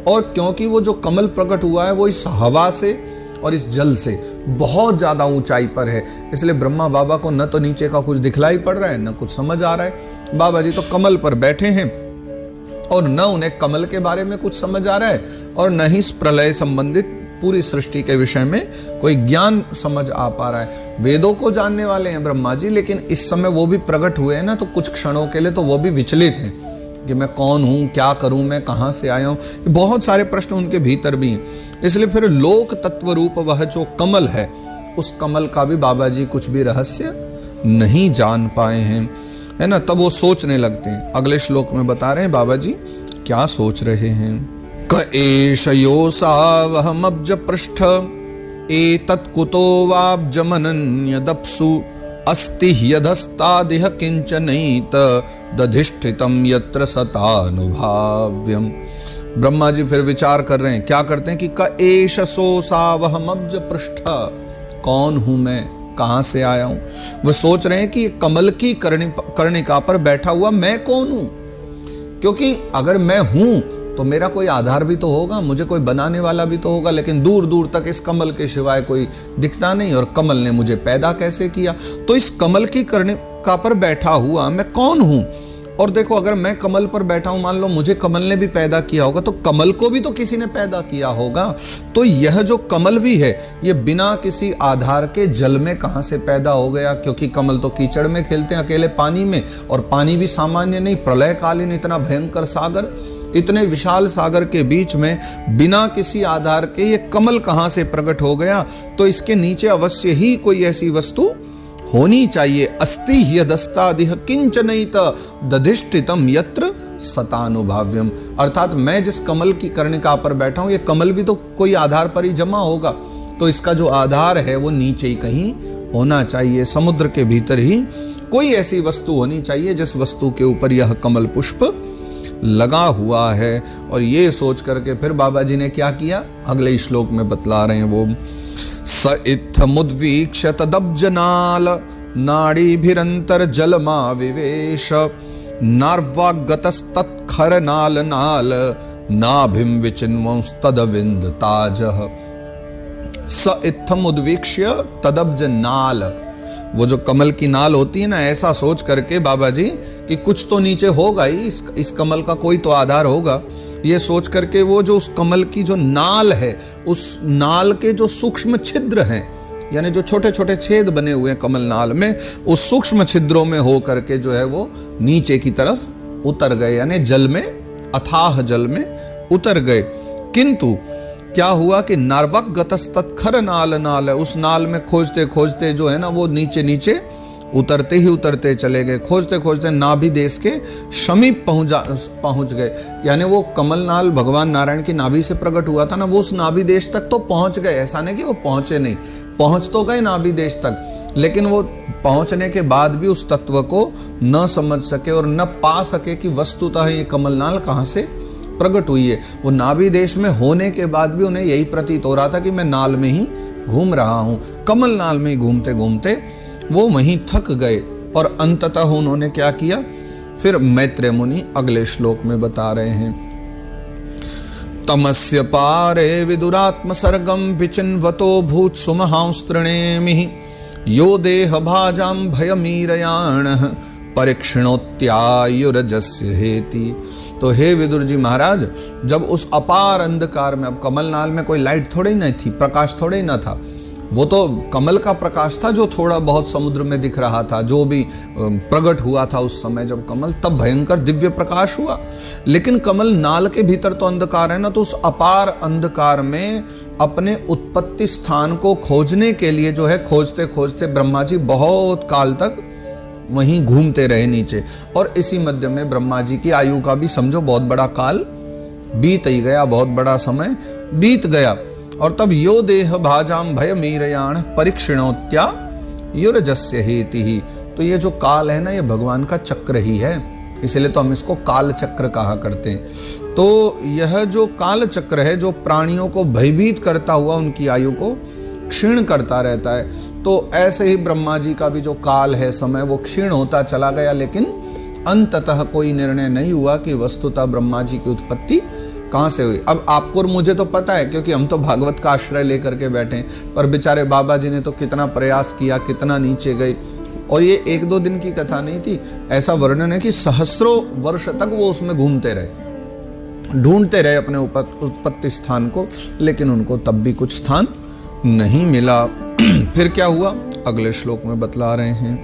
और क्योंकि वो जो कमल प्रकट हुआ है वो इस हवा से और इस जल से बहुत ज्यादा ऊंचाई पर है, इसलिए ब्रह्मा बाबा को न तो नीचे का कुछ दिखलाई पड़ रहा है न कुछ समझ आ रहा है। बाबा जी तो कमल पर बैठे हैं और न उन्हें कमल के बारे में कुछ समझ आ रहा है और न ही इस प्रलय संबंधित पूरी सृष्टि के विषय में कोई ज्ञान समझ आ पा रहा है। वेदों को जानने वाले हैं ब्रह्मा जी, लेकिन इस समय वो भी प्रकट हुए हैं ना, तो कुछ क्षणों के लिए तो वो भी विचलित हैं कि मैं कौन हूँ, क्या करूँ, मैं कहाँ से आया हूँ, बहुत सारे प्रश्न उनके भीतर भी हैं। इसलिए फिर लोक तत्व रूप वह जो कमल है, उस कमल का भी बाबा जी कुछ भी रहस्य नहीं जान पाए हैं, है ना। तब वो सोचने लगते हैं। अगले श्लोक में बता रहे हैं बाबा जी क्या सोच रहे हैं। क एष योऽसावहमब्ज पृष्ठ एतत् कुतो वाब्जमनन्यदप्सु अस्ति ह्यधस्तादिह किंचनैत दधिष्ठितं यत्र सतानुभाव्यम। ब्रह्मा जी फिर विचार कर रहे हैं, क्या करते हैं कि क एष सोऽसावहमब्ज पृष्ठ, कौन हूं मैं, कहां से आया हूं। वो सोच रहे हैं कि कमल की कर्णिका पर बैठा हुआ मैं कौन हूं, क्योंकि अगर मैं हूं तो मेरा कोई आधार भी तो होगा, मुझे कोई बनाने वाला भी तो होगा, लेकिन दूर दूर तक इस कमल के सिवाय कोई दिखता नहीं, और कमल ने मुझे पैदा कैसे किया। तो इस कमल की कर्णिका पर बैठा हुआ मैं कौन हूं। और देखो, अगर मैं कमल पर बैठा हूं, मान लो मुझे कमल ने भी पैदा किया होगा, तो कमल को भी तो किसी ने पैदा किया होगा। तो यह जो कमल भी है, ये बिना किसी आधार के जल में कहां से पैदा हो गया, क्योंकि कमल तो कीचड़ में खेलते हैं अकेले पानी में, और पानी भी सामान्य नहीं, प्रलयकालीन इतना भयंकर सागर, इतने विशाल सागर के बीच में बिना किसी आधार के ये कमल कहां से प्रकट हो गया। तो इसके नीचे अवश्य ही कोई ऐसी वस्तु होनी चाहिए। अस्ति ह्यधस्तादिह किंचनैत दधिष्ठितं यत्र सतानुभाव्यम, अर्थात मैं जिस कमल की कर्णिका पर बैठा हूं, ये कमल भी तो कोई आधार पर ही जमा होगा, तो इसका जो आधार है वो नीचे ही कहीं होना चाहिए, समुद्र के भीतर ही कोई ऐसी वस्तु होनी चाहिए जिस वस्तु के ऊपर यह कमल पुष्प लगा हुआ है। और ये सोच करके फिर बाबा जी ने क्या किया, अगले श्लोक में बतला रहे हैं वो, स इत्थमुद्वीक्ष्य तदब्जनाल नाड़ीभिरंतर जलमा विवेश नार्वागतस्तत्खरनाल नाल नाभिम विचिन्वंस्तदविंद ताजः। स इत्थमुद्वीक्ष्य तदब्जनाल, वो जो कमल की नाल होती है ना, ऐसा सोच करके बाबा जी कि कुछ तो नीचे होगा ही, इस कमल का कोई तो आधार होगा। ये सोच करके वो जो उस कमल की जो नाल है, उस नाल के जो सूक्ष्म छिद्र हैं, यानी जो छोटे छोटे छेद बने हुए हैं कमल नाल में, उस सूक्ष्म छिद्रों में हो करके जो है वो नीचे की तरफ उतर गए, यानी जल में, अथाह जल में उतर गए। किंतु क्या हुआ कि नार्वक गतस्तत्खर नाल नाल, उस नाल में खोजते खोजते जो है ना वो नीचे नीचे उतरते ही उतरते चले गए, खोजते खोजते नाभि देश के समीप पहुंच गए। यानी वो कमल नाल भगवान नारायण की नाभि से प्रकट हुआ था ना, वो उस नाभि देश तक तो पहुंच गए। ऐसा नहीं कि वो पहुंचे नहीं, पहुंच तो गए नाभि देश तक, लेकिन वो पहुंचने के बाद भी उस तत्व को न समझ सके और न पा सके कि वस्तुतः ये कमल नाल कहाँ से प्रकट हुई है। वो नाभि देश में होने के बाद भी उन्हें यही प्रतीत हो रहा था कि मैं नाल में ही घूम रहा हूँ। कमल नाल में ही घूमते घूमते वो वहीं थक गए और अंततः उन्होंने क्या किया, फिर मैत्रेय मुनि अगले श्लोक में बता रहे हैं। तमस्य पारे विदुरात्म सर्गम विचिन्वतो भूत सुमहांस्त्रणेमि यो देह भाजाम भयमीरयाण परीक्षणोत्यायुरजस्य हेति। तो हे विदुर जी महाराज, जब उस अपार अंधकार में, अब कमल नाल में कोई लाइट थोड़ी नहीं थी, प्रकाश थोड़े ही ना था, वो तो कमल का प्रकाश था जो थोड़ा बहुत समुद्र में दिख रहा था, जो भी प्रकट हुआ था उस समय जब कमल, तब भयंकर दिव्य प्रकाश हुआ। लेकिन कमल नाल के भीतर तो अंधकार है ना, तो उस अपार अंधकार में अपने उत्पत्ति स्थान को खोजने के लिए जो है खोजते खोजते ब्रह्मा जी बहुत काल तक वहीं घूमते रहे नीचे। और इसी मध्य में ब्रह्मा जी की आयु का भी समझो बहुत बड़ा काल बीत ही गया, बहुत बड़ा समय बीत गया। और तब यो देह भाजाम भय मीरयाण परीक्षणोत्या युरजस्य हेति ही। तो ये जो काल है ना, ये भगवान का चक्र ही है, इसलिए तो हम इसको काल चक्र कहा करते हैं। तो यह जो काल चक्र है, जो प्राणियों को भयभीत करता हुआ उनकी आयु को क्षीण करता रहता है, तो ऐसे ही ब्रह्मा जी का भी जो काल है, समय, वो क्षीण होता चला गया। लेकिन अंततः कोई निर्णय नहीं हुआ कि वस्तुतः ब्रह्मा जी की उत्पत्ति कहाँ से हुई। अब आपको और मुझे तो पता है, क्योंकि हम तो भागवत का आश्रय लेकर के बैठे हैं, पर बेचारे बाबा जी ने तो कितना प्रयास किया, कितना नीचे गए। और ये एक दो दिन की कथा नहीं थी, ऐसा वर्णन है कि सहस्रों वर्ष तक वो उसमें घूमते रहे, ढूंढते रहे अपने उत्पत्ति स्थान को, लेकिन उनको तब भी कुछ स्थान नहीं मिला। फिर क्या हुआ, अगले श्लोक में बतला रहे हैं।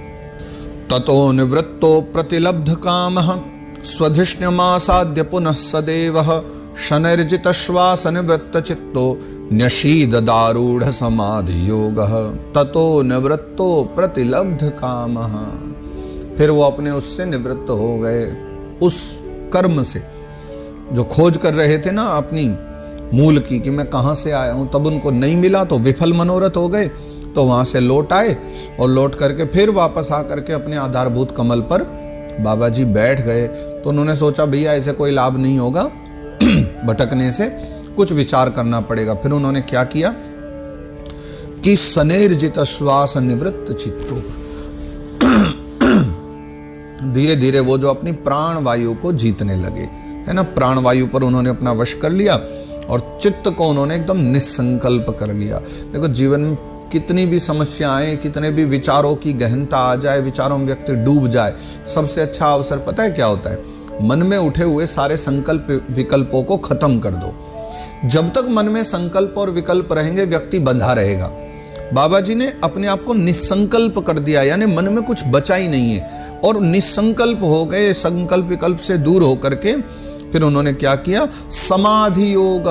ततो निवृत्तो प्रतिलब्ध कामः स्वधिष्ण्यमासाद्य पुनः सदेवः शनैर्जित श्वास निवृत्त चित्तो न्यशीददारूढ़ समाधि योगः। ततो निवृत्तो प्रतिलब्ध कामः, फिर वो अपने उससे निवृत्त हो गए, उस कर्म से जो खोज कर रहे थे ना अपनी मूल की, कि मैं कहाँ से आया हूँ। तब उनको नहीं मिला तो विफल मनोरथ हो गए, तो वहाँ से लौट आए और लौट करके फिर वापस आ करके अपने आधारभूत कमल पर बाबा जी बैठ गए। तो उन्होंने सोचा भैया ऐसे कोई लाभ नहीं होगा, भटकने से कुछ विचार करना पड़ेगा। फिर उन्होंने क्या किया कि सनेर्जित श्वास निवृत्त चित्तो, धीरे धीरे वो जो अपनी प्राण वायु को जीतने लगे, है ना, प्राण वायु पर उन्होंने अपना वश कर लिया और चित्त को उन्होंने एकदम निसंकल्प कर लिया। देखो जीवन में कितनी भी समस्याएं, कितने भी विचारों की गहनता आ जाए, विचारों में व्यक्ति डूब जाए, सबसे अच्छा अवसर पता है क्या होता है, मन में उठे हुए सारे संकल्प विकल्पों को खत्म कर दो। जब तक मन में संकल्प और विकल्प रहेंगे व्यक्ति बंधा रहेगा। बाबा जी ने अपने आप को निसंकल्प कर दिया, यानी मन में कुछ बचा ही नहीं है, और निसंकल्प हो गए, संकल्प विकल्प से दूर होकर के फिर उन्होंने क्या किया, समाधि योग।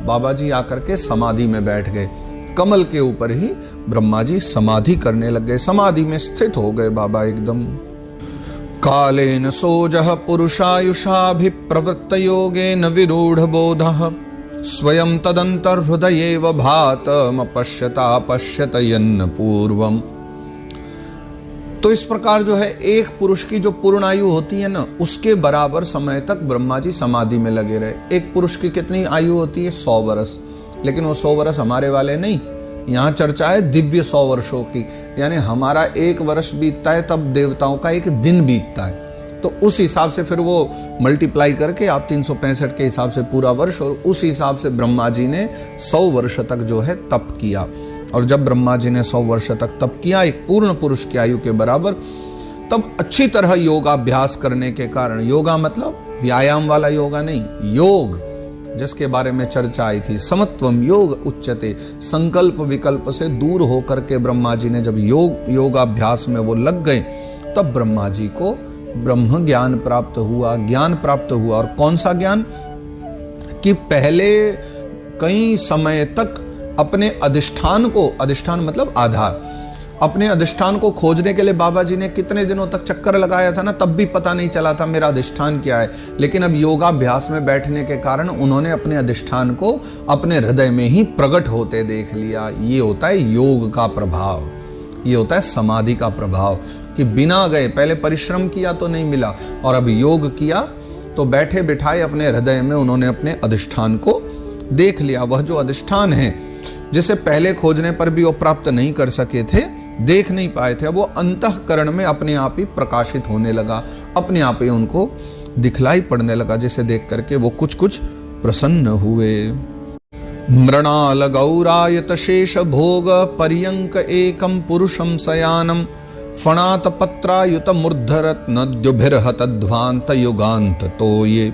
बाबा जी आकर के समाधि में बैठ गए, कमल के ऊपर ही ब्रह्मा जी समाधि करने लग गए, समाधि में स्थित हो गए बाबा एकदम। कालेन सोजः पुरुषायुषाभिप्रवृत्त योगेन विरूढ़ बोधः स्वयं तदंतर हृदयेव भातमपश्यता पश्यत यन्न पूर्वम। तो इस प्रकार जो है एक पुरुष की जो पूर्ण आयु होती है ना, उसके बराबर समय तक ब्रह्मा जी समाधि में लगे रहे। एक पुरुष की कितनी आयु होती है, 100 वर्ष, लेकिन वो 100 वर्ष हमारे वाले नहीं, यहाँ चर्चा है दिव्य 100 वर्षों की, यानी हमारा 1 वर्ष बीतता है तब देवताओं का 1 दिन बीतता है। तो उस हिसाब से फिर वो मल्टीप्लाई करके आप 365 के हिसाब से पूरा वर्ष, और उस हिसाब से ब्रह्मा जी ने 100 वर्ष तक जो है तप किया। और जब ब्रह्मा जी ने 100 वर्ष तक तप किया, एक पूर्ण पुरुष की आयु के बराबर, तब अच्छी तरह योगाभ्यास करने के कारण, योगा मतलब व्यायाम वाला योगा नहीं, योग जिसके बारे में चर्चा आई थी, समत्वम योग उच्यते, संकल्प विकल्प से दूर होकर के ब्रह्मा जी ने जब योगाभ्यास में वो लग गए, तब ब्रह्मा जी को ब्रह्म ज्ञान प्राप्त हुआ। और कौन सा ज्ञान? कि पहले कई समय तक अपने अधिष्ठान को, अधिष्ठान मतलब आधार, अपने अधिष्ठान को खोजने के लिए बाबा जी ने कितने दिनों तक चक्कर लगाया था ना, तब भी पता नहीं चला था मेरा अधिष्ठान क्या है। लेकिन अब योगाभ्यास में बैठने के कारण उन्होंने अपने अधिष्ठान को अपने हृदय में ही प्रकट होते देख लिया। ये होता है योग का प्रभाव, ये होता है समाधि का प्रभाव, कि बिना गए, पहले परिश्रम किया तो नहीं मिला, और अब योग किया तो बैठे बिठाए अपने हृदय में उन्होंने अपने अधिष्ठान को देख लिया। वह जो अधिष्ठान है जिसे पहले खोजने पर भी वो प्राप्त नहीं कर सके थे, देख नहीं पाए थे, वो अंतःकरण में अपने आप ही प्रकाशित होने लगा, अपने आप ही उनको दिखलाई पड़ने लगा, जिसे देख करके वो कुछ कुछ प्रसन्न हुए। मृणाल गौरायत शेष भोग पर्यंक एकम पुरुषम शयानम फणात पत्रायुत मूर्धरत्न द्युभिर्हतध्वांत युगांत। तो ये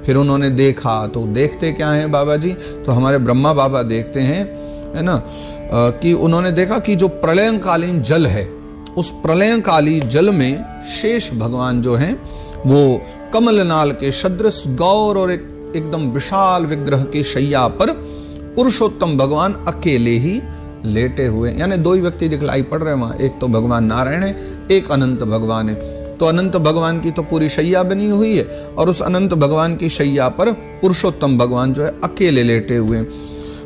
फिर उन्होंने देखा, तो देखते क्या हैं बाबा जी? तो हमारे ब्रह्मा बाबा देखते हैं, है ना, कि उन्होंने देखा कि जो प्रलयकालीन जल है, उस प्रलयकालीन जल में शेष भगवान जो हैं वो कमलनाल के सदृश गौर और एकदम विशाल विग्रह की शैया पर पुरुषोत्तम भगवान अकेले ही लेटे हुए, यानी दो ही व्यक्ति दिखलाई पड़ रहे हैं वहां, एक तो भगवान नारायण है, एक अनंत भगवान है। तो अनंत भगवान की तो पूरी शैया बनी हुई है, और उस अनंत भगवान की शैया पर पुरुषोत्तम भगवान जो है अकेले लेटे हुए हैं।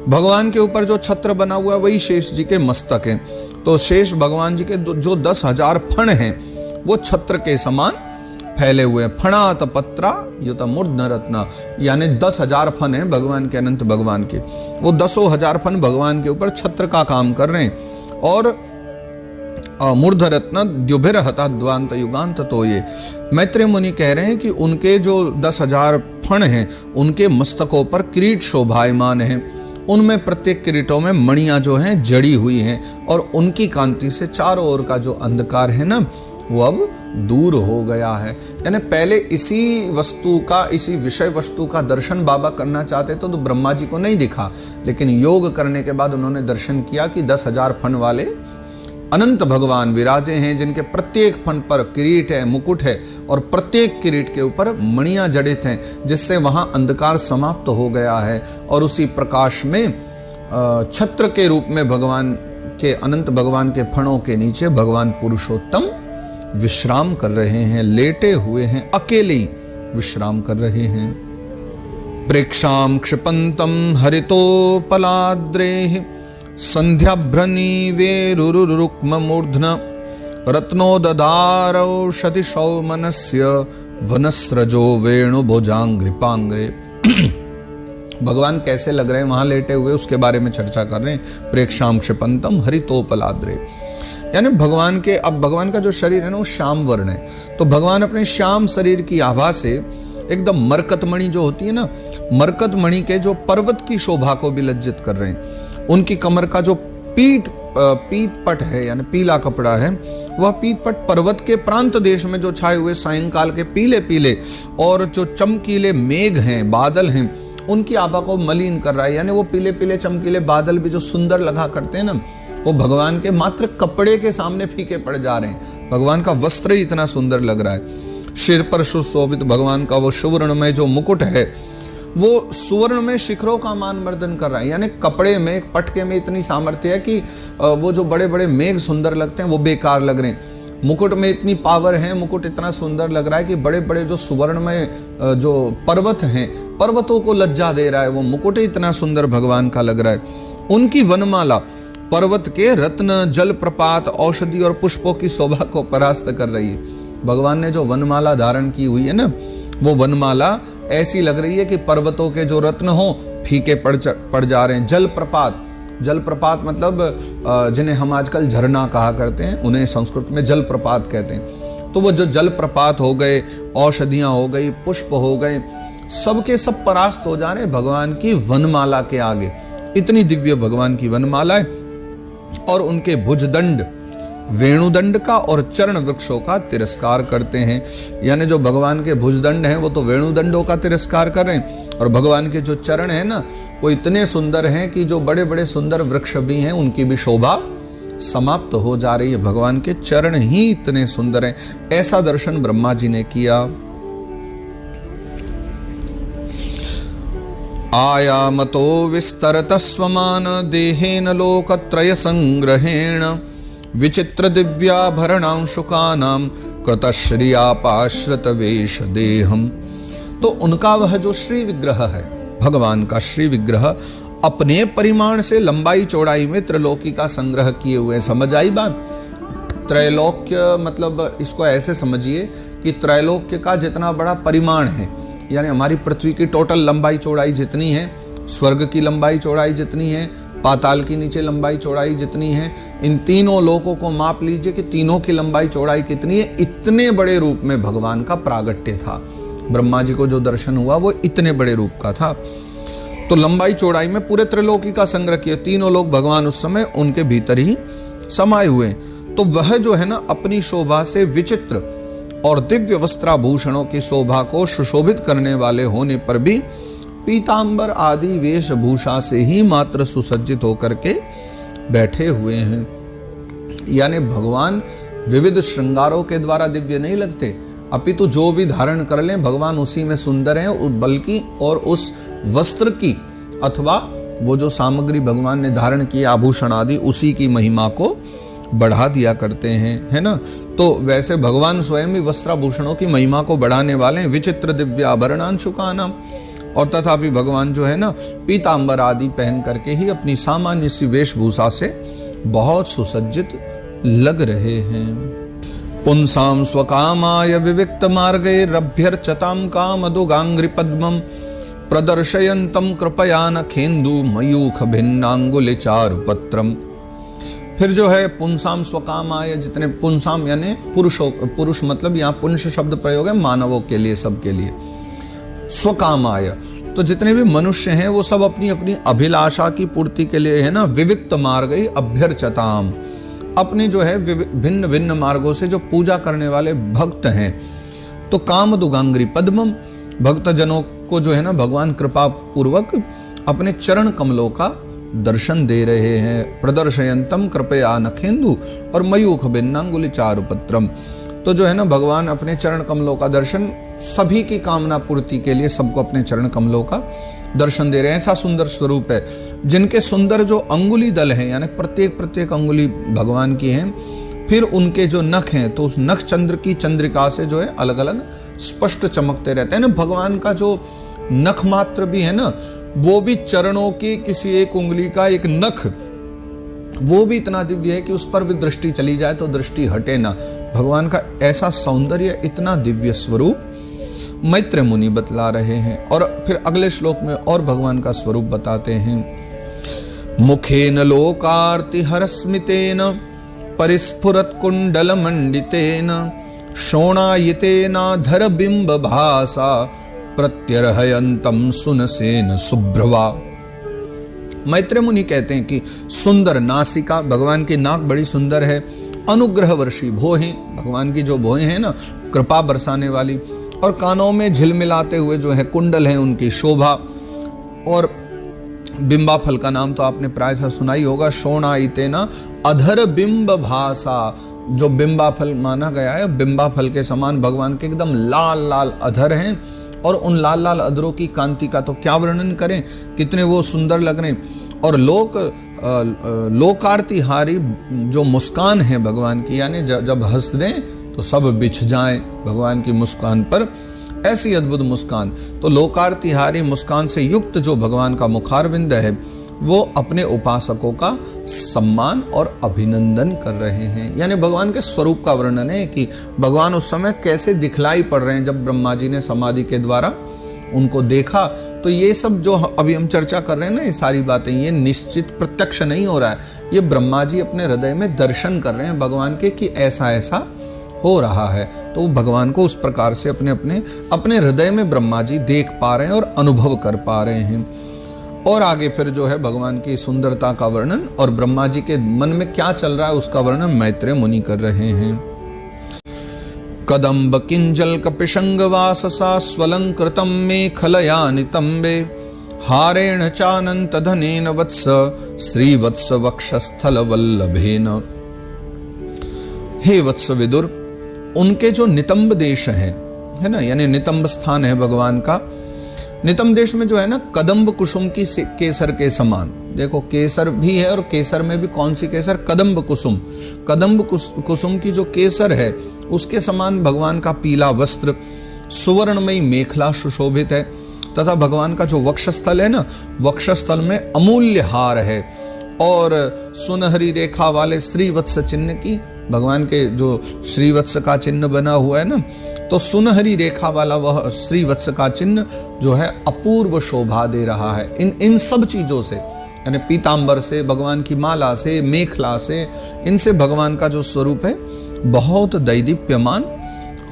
भगवान के ऊपर जो छत्र बना हुआ है वही शेष जी के मस्तक है। तो शेष भगवान जी के जो 10,000 फण हैं वो छत्र के समान फैले हुए हैं। फणात पत्रा युत मूर्धन रत्ना, यानी 10,000 फन हैं भगवान के, अनंत भगवान के, वो 10,000 फन भगवान के ऊपर छत्र का काम कर रहे हैं। और मूर्ध रत्न द्युभिर हताद्वांत युगांत। तो ये मैत्रेय मुनि कह रहे हैं कि उनके जो 10,000 फण हैं उनके मस्तकों पर किरीट शोभायमान हैं, उनमें प्रत्येक किरीटों में मणियां जो हैं जड़ी हुई हैं, और उनकी कांति से चारों ओर का जो अंधकार है ना वो अब दूर हो गया है। यानी पहले इसी वस्तु का, इसी विषय वस्तु का दर्शन बाबा करना चाहते तो ब्रह्मा जी को नहीं दिखा, लेकिन योग करने के बाद उन्होंने दर्शन किया कि 10,000 फण वाले अनंत भगवान विराजे हैं, जिनके प्रत्येक फन पर किरीट है, मुकुट है, और प्रत्येक किरीट के ऊपर मणियां जड़ित हैं, जिससे वहां अंधकार समाप्त हो गया है। और उसी प्रकाश में छत्र के रूप में भगवान के, अनंत भगवान के फणों के नीचे भगवान पुरुषोत्तम विश्राम कर रहे हैं, लेटे हुए हैं, अकेले ही विश्राम कर रहे हैं। प्रेक्षाम क्षिपंतम हरितोपलाद्रेः संध्याभ्रनी वेरुरुक्म मूर्धन रत्नोदधारौषधि सौमनस्य वनस्रजो वेणुभुजांग्रिपांग्रे। भगवान कैसे लग रहे हैं वहां लेटे हुए, उसके बारे में चर्चा कर रहे हैं। प्रेक्षाम क्षिपंतम हरितोपलाद्रे, यानी भगवान के, अब भगवान का जो शरीर है ना वो श्याम वर्ण है, तो भगवान अपने श्याम शरीर की आभा से एकदम मरकतमणि जो होती है ना, मरकतमणि के जो पर्वत की शोभा को भी लज्जित कर रहे हैं। उनकी कमर का जो पीठ पट है, यानी पीला कपड़ा है, वह पीठ पट पर्वत के प्रांत देश में जो छाए हुए सायंकाल के पीले पीले और जो चमकीले मेघ हैं, बादल हैं, उनकी आभा को मलिन कर रहा है। यानी वो पीले पीले चमकीले बादल भी जो सुंदर लगा करते हैं ना, वो भगवान के मात्र कपड़े के सामने फीके पड़ जा रहे हैं। भगवान का वस्त्र ही इतना सुंदर लग रहा है। सिर पर सुशोभित भगवान का वो सुवर्ण में जो मुकुट है, वो सुवर्ण में शिखरों का मान मर्दन कर रहा है। यानी कपड़े में, पटके में इतनी सामर्थ्य है कि वो जो बड़े बड़े मेघ सुंदर लगते हैं वो बेकार लग रहे हैं। मुकुट में इतनी पावर है, मुकुट इतना सुंदर लग रहा है कि बड़े बड़े जो सुवर्ण में जो पर्वत हैं, पर्वतों को लज्जा दे रहा है। वो मुकुट इतना सुंदर भगवान का लग रहा है। उनकी वनमाला पर्वत के रत्न, जल प्रपात, औषधि और पुष्पों की शोभा को परास्त कर रही है। भगवान ने जो वनमाला धारण की हुई है ना, वो वनमाला ऐसी लग रही है कि पर्वतों के जो रत्न हो फीके पड़ जा रहे हैं। जल प्रपात, जल प्रपात मतलब जिन्हें हम आजकल झरना कहा करते हैं, उन्हें संस्कृत में जल प्रपात कहते हैं। तो वो जो जल प्रपात हो गए, औषधियां हो गई, पुष्प हो गए, सबके सब परास्त हो जा रहे भगवान की वनमाला के आगे। इतनी दिव्य भगवान की वनमाला है। और उनके भुजदंड, वेणुदंड का और चरण वृक्षों का तिरस्कार करते हैं। यानी जो भगवान के भुजदंड हैं वो तो वेणुदंडों का तिरस्कार कर रहे हैं, और भगवान के जो चरण हैं ना वो इतने सुंदर हैं कि जो बड़े बड़े सुंदर वृक्ष भी हैं उनकी भी शोभा समाप्त हो जा रही है। भगवान के चरण ही इतने सुंदर हैं। ऐसा दर्शन ब्रह्मा जी ने किया। आयामतो विस्तरत स्वमान देहेन लोकत्रय संग्रहेण विचित्र दिव्याभरणांशुकानां कृतश्रियापाश्रित वेश देहम। तो उनका वह जो श्री विग्रह है, भगवान का श्री विग्रह अपने परिमाण से लंबाई चौड़ाई में त्रिलोकी का संग्रह किए हुए। समझ आई बात? त्रैलोक्य मतलब इसको ऐसे समझिए कि त्रैलोक्य का जितना बड़ा परिमाण है, यानी हमारी पृथ्वी की टोटल लंबाई चौड़ाई जितनी है, स्वर्ग की लंबाई चौड़ाई जितनी है, पाताल की नीचे लंबाई चौड़ाई जितनी है, इन तीनों लोकों को माप लीजिए कि तीनों की लंबाई चौड़ाई कितनी है। इतने बड़े रूप में भगवान का प्रागट्य था। ब्रह्मा जी को जो दर्शन हुआ वो इतने बड़े रूप का था। तो लंबाई चौड़ाई में पूरे त्रिलोकी का संग्रह किया। तीनों लोग भगवान उस समय उनके भीतर ही समाये हुए। तो वह जो है ना अपनी शोभा से विचित्र और दिव्य वस्त्राभूषणों की शोभा को सुशोभित करने वाले होने पर भी पीतांबर आदि वेशभूषा से ही मात्र सुसज्जित होकर के बैठे हुए हैं। यानी भगवान विविध श्रृंगारों के द्वारा दिव्य नहीं लगते, अपितु जो भी धारण कर लें भगवान उसी में सुंदर हैं, बल्कि और उस वस्त्र की अथवा वो जो सामग्री भगवान ने धारण की आभूषण आदि उसी की महिमा को बढ़ा दिया करते हैं, है ना। तो वैसे भगवान स्वयं ही वस्त्राभूषणों की महिमा को बढ़ाने वाले हैं। विचित्र दिव्य आभरणांशुकानां, और तथापि भगवान जो है ना पीतांबर आदि पहन करके ही अपनी सामान्य सी वेशभूषा से बहुत सुसज्जित लग रहे हैं। पुंसां स्वकामाय विविक्त मार्गैरभ्यर्चतां कामदुगांघ्रि पद्मं प्रदर्शयन्तं कृपया नखेन्दु मयूख भिन्नांगुलि चारुपत्रम। फिर जो है पुंसाम स्वकामाय, जितने पुंसाम यानी पुरुषों, पुरुष मतलब यहाँ पुंस शब्द प्रयोग है मानवों के लिए, सबके लिए। स्वकामाय तो जितने भी मनुष्य हैं वो सब अपनी अपनी अभिलाषा की पूर्ति के लिए है ना विविक्त मार्ग अभ्यर्चताम, अपने जो है भिन्न भिन्न मार्गों से जो पूजा करने वाले भक्त हैं। तो कामदुगांघ्रि पद्मम, भक्त जनों को जो है ना भगवान कृपा पूर्वक अपने चरण कमलों का दर्शन दे रहे हैं। प्रदर्शयंतम कृपया नखेन्दु और मयूख भिन्नांगुलि चारुपत्रम। तो जो है ना भगवान अपने चरण कमलों का दर्शन सभी की कामना पूर्ति के लिए सबको अपने चरण कमलों का दर्शन दे रहे हैं। ऐसा सुंदर स्वरूप है। जिनके सुंदर जो अंगुली दल हैं, यानी प्रत्येक प्रत्येक अंगुली भगवान की हैं, फिर उनके जो नख हैं तो उस नख चंद्र की चंद्रिका से जो है अलग अलग स्पष्ट चमकते रहते हैं ना। भगवान का जो नख मात्र भी है ना, वो भी चरणों की किसी एक उंगली का एक नख, वो भी इतना दिव्य है कि उस पर भी दृष्टि चली जाए तो दृष्टि हटे ना। भगवान का ऐसा सौंदर्य, इतना दिव्य स्वरूप मैत्र मुनि बतला रहे हैं। और फिर अगले श्लोक में और भगवान का स्वरूप बताते हैं। मुखेन लोकार्ति हरस्मितेन परिस्फुरत कुंडल मंडितेन शोणायितेनाधर बिंब भासा प्रत्यर्हयंतम सुनसेन सुभ्रवा। मैत्र मुनि कहते हैं कि सुंदर नासिका, भगवान की नाक बड़ी सुंदर है। अनुग्रह वर्षी भौहें, भगवान की जो भौहें हैं ना कृपा बरसाने वाली, और कानों में झिलमिलाते हुए जो है कुंडल हैं उनकी शोभा। और बिंबा फल का नाम तो आपने प्रायः सुना ही होगा। शोणायितेना अधर बिंब भासा, जो बिंबा फल माना गया है, बिंबा फल के समान भगवान के एकदम लाल लाल अधर हैं। और उन लाल लाल अधरों की कांति का तो क्या वर्णन करें, कितने वो सुंदर लग रहे हैं। और लोकार्तिहारी जो मुस्कान है भगवान की, यानी जब हंस दें तो सब बिछ जाएं भगवान की मुस्कान पर, ऐसी अद्भुत मुस्कान। तो लोकार्तिहारी मुस्कान से युक्त जो भगवान का मुखारविंद है, वो अपने उपासकों का सम्मान और अभिनंदन कर रहे हैं। यानी भगवान के स्वरूप का वर्णन है कि भगवान उस समय कैसे दिखलाई पड़ रहे हैं। जब ब्रह्मा जी ने समाधि के द्वारा उनको देखा, तो ये सब जो अभी हम चर्चा कर रहे हैं ना, ये सारी बातें, ये निश्चित प्रत्यक्ष नहीं हो रहा है। ये ब्रह्मा जी अपने हृदय में दर्शन कर रहे हैं भगवान के कि ऐसा ऐसा हो रहा है। तो भगवान को उस प्रकार से अपने हृदय में ब्रह्मा जी देख पा रहे हैं और अनुभव कर पा रहे हैं। और आगे फिर जो है भगवान की सुंदरता का वर्णन और ब्रह्मा जी के मन में क्या चल रहा है उसका वर्णन मैत्रेय मुनि कर रहे हैं। कदम्ब किंजल कपिशंग वाससा स्वलंकृतम मेखलया नितंबे हारेण चानंत धनेन वत्स श्रीवत्स वक्षस्थल वल्लभेन। हे वत्स विदुर, उनके जो नितंब देश है ना, यानी नितंब स्थान है भगवान का। नितंब देश में जो है ना कदम्ब कुसुम की केसर के समान, देखो केसर भी है और केसर में भी कौन सी केसर, कदम्ब कुसुम। कदम्ब कुसुम की जो केसर है उसके समान भगवान का पीला वस्त्र, सुवर्णमयी मेखला सुशोभित है तथा भगवान का जो वक्षस्थल है ना, वक्षस्थल में अमूल्य हार है और सुनहरी रेखा वाले श्रीवत्स चिन्ह की, भगवान के जो श्रीवत्स का चिन्ह बना हुआ है ना, तो सुनहरी रेखा वाला वह श्रीवत्स का चिन्ह जो है अपूर्व शोभा दे रहा है। इन सब चीजों से, यानी पीतांबर से, भगवान की माला से, मेखला से, इनसे भगवान का जो स्वरूप है बहुत दैदीप्यमान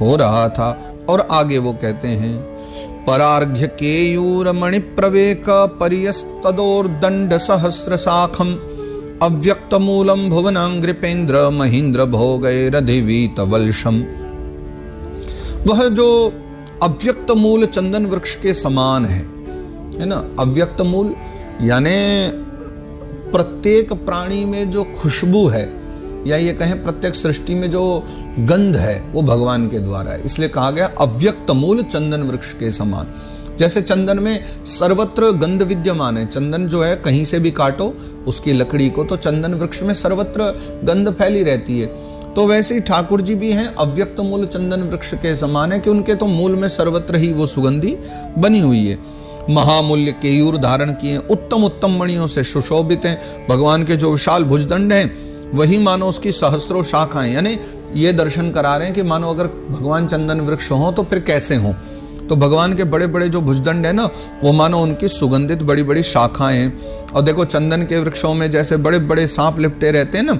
हो रहा था। और आगे वो कहते हैं परार्घ्य केयूर मणि प्रवेक परियस्तदोर्दंड सहस्र शाखम अव्यक्त मूलम भुवनांग्रिपेंद्र महेंद्र भोगैरधिवीत वल्शम। वह जो अव्यक्त मूल चंदन वृक्ष के समान है ना। अव्यक्त मूल यानी प्रत्येक प्राणी में जो खुशबू है, या ये कहें प्रत्येक सृष्टि में जो गंध है वो भगवान के द्वारा है, इसलिए कहा गया अव्यक्त मूल चंदन वृक्ष के समान। जैसे चंदन में सर्वत्र गंध विद्यमान है, चंदन जो है कहीं से भी काटो उसकी लकड़ी को तो चंदन वृक्ष में सर्वत्र गंध फैली रहती है। तो वैसे ही ठाकुर जी भी हैं अव्यक्त मूल चंदन वृक्ष के समान है कि उनके तो मूल में सर्वत्र ही वो सुगंधी बनी हुई है। महामूल्य केयूर धारण किए, उत्तम उत्तम मणियों से सुशोभित हैं। भगवान के जो विशाल भुजदंड हैं वही मानो उसकी सहस्रों शाखाएं, यानी ये दर्शन करा रहे हैं कि मानो अगर भगवान चंदन वृक्ष हो तो फिर कैसे हो। तो भगवान के बड़े बड़े जो भुजदंड है ना वो मानो उनकी सुगंधित बड़ी बड़ी शाखाएं हैं। और देखो चंदन के वृक्षों में जैसे बड़े बड़े सांप लिपटे रहते हैं ना,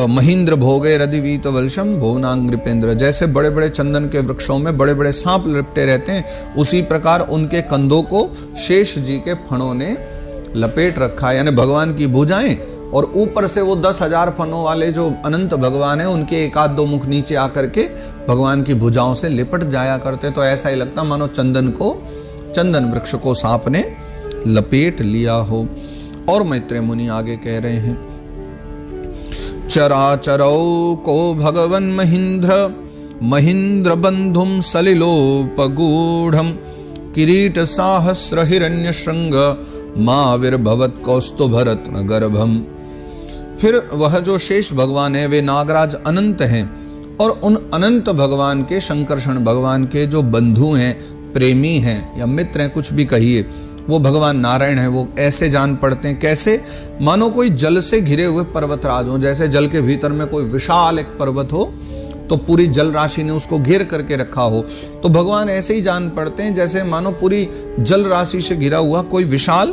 महेंद्र भोगे रदिवीत वल्शम भुवनांग्रिपेंद्र, जैसे बड़े बड़े चंदन के वृक्षों में बड़े बड़े सांप लिपटे रहते हैं, उसी प्रकार उनके कंधों को शेष जी के फणों ने लपेट रखा है। यानी भगवान की भुजाएं और ऊपर से वो 10,000 फनों वाले जो अनंत भगवान है उनके एक आध दो मुख नीचे आकर के भगवान की भुजाओं से लिपट जाया करते। तो ऐसा ही लगता मानो चंदन वृक्ष को सांप ने लपेट लिया हो। और मैत्रेय मुनि आगे कह रहे हैं चराचरौ को भगवन महींद्र बंधुम सलिलोपगूढ़म किरीट साहस्र हिरण्य श्रृंग माविर्भवत कौस्तुभ रत्न गर्भम। फिर वह जो शेष भगवान है वे नागराज अनंत हैं और उन अनंत भगवान के शंकरषण भगवान के जो बंधु हैं, प्रेमी हैं या मित्र हैं, कुछ भी कहिए, वो भगवान नारायण है। वो ऐसे जान पड़ते हैं कैसे, मानो कोई जल से घिरे हुए पर्वतराज हो। जैसे जल के भीतर में कोई विशाल एक पर्वत हो तो पूरी जल राशि ने उसको घेर करके रखा हो, तो भगवान ऐसे ही जान पड़ते हैं जैसे मानो पूरी जल राशि से घिरा हुआ कोई विशाल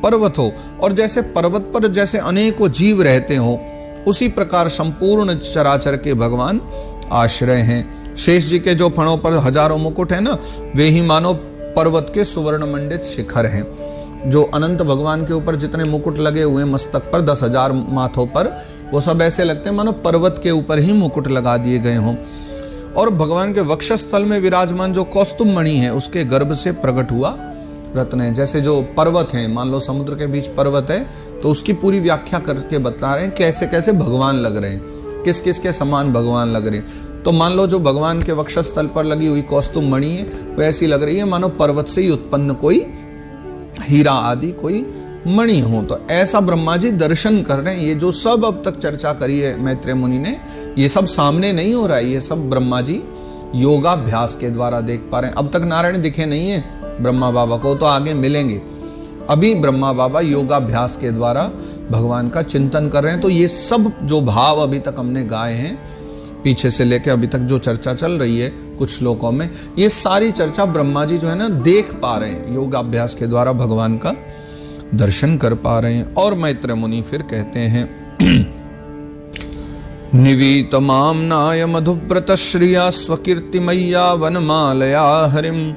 पर्वत हो। और जैसे पर्वत पर जैसे अनेकों जीव रहते हो, उसी प्रकार संपूर्ण चराचर के भगवान आश्रय हैं। शेष जी के जो फणों पर हजारों मुकुट है ना, वे ही मानो पर्वत के सुवर्ण मंडित शिखर हैं। जो अनंत भगवान के ऊपर जितने मुकुट लगे हुए हैं मस्तक पर 10,000 माथों पर, वो सब ऐसे लगते हैं मानो पर्वत के ऊपर ही मुकुट लगा दिए गए हों। और भगवान के वक्षस्थल में विराजमान जो कौस्तुभ मणि है उसके गर्भ से प्रकट हुआ रत्न है। जैसे जो पर्वत है, मान लो समुद्र के बीच पर्वत है, तो उसकी पूरी व्याख्या करके बता रहे हैं कैसे कैसे भगवान लग रहे हैं, किस किस के समान भगवान लग रहे हैं। तो मान लो जो भगवान के वक्षस्थल पर लगी हुई कौस्तुभ मणि है वो ऐसी लग रही है मानो पर्वत से ही उत्पन्न कोई हीरा आदि कोई मणि हो। तो ऐसा ब्रह्मा जी दर्शन कर रहे हैं। ये जो सब अब तक चर्चा करी है मैत्रेय मुनि ने, ये सब सामने नहीं हो रहा है, ये सब ब्रह्मा जी योगाभ्यास के द्वारा देख पा रहे हैं। अब तक नारायण दिखे नहीं है ब्रह्मा बाबा को, तो आगे मिलेंगे। अभी ब्रह्मा बाबा योगाभ्यास के द्वारा भगवान का चिंतन कर रहे हैं। तो ये सब जो भाव अभी तक हमने गाए हैं, पीछे से लेकर अभी तक जो चर्चा चल रही है कुछ श्लोकों में, ये सारी चर्चा ब्रह्मा जी जो है ना देख पा रहे हैं, योगाभ्यास के द्वारा भगवान का दर्शन कर पा रहे हैं। और मैत्रेय मुनि फिर कहते हैं निवीत मामनाय मधुव्रत श्रिया स्वकीर्तिमय्या वनमालया हरिम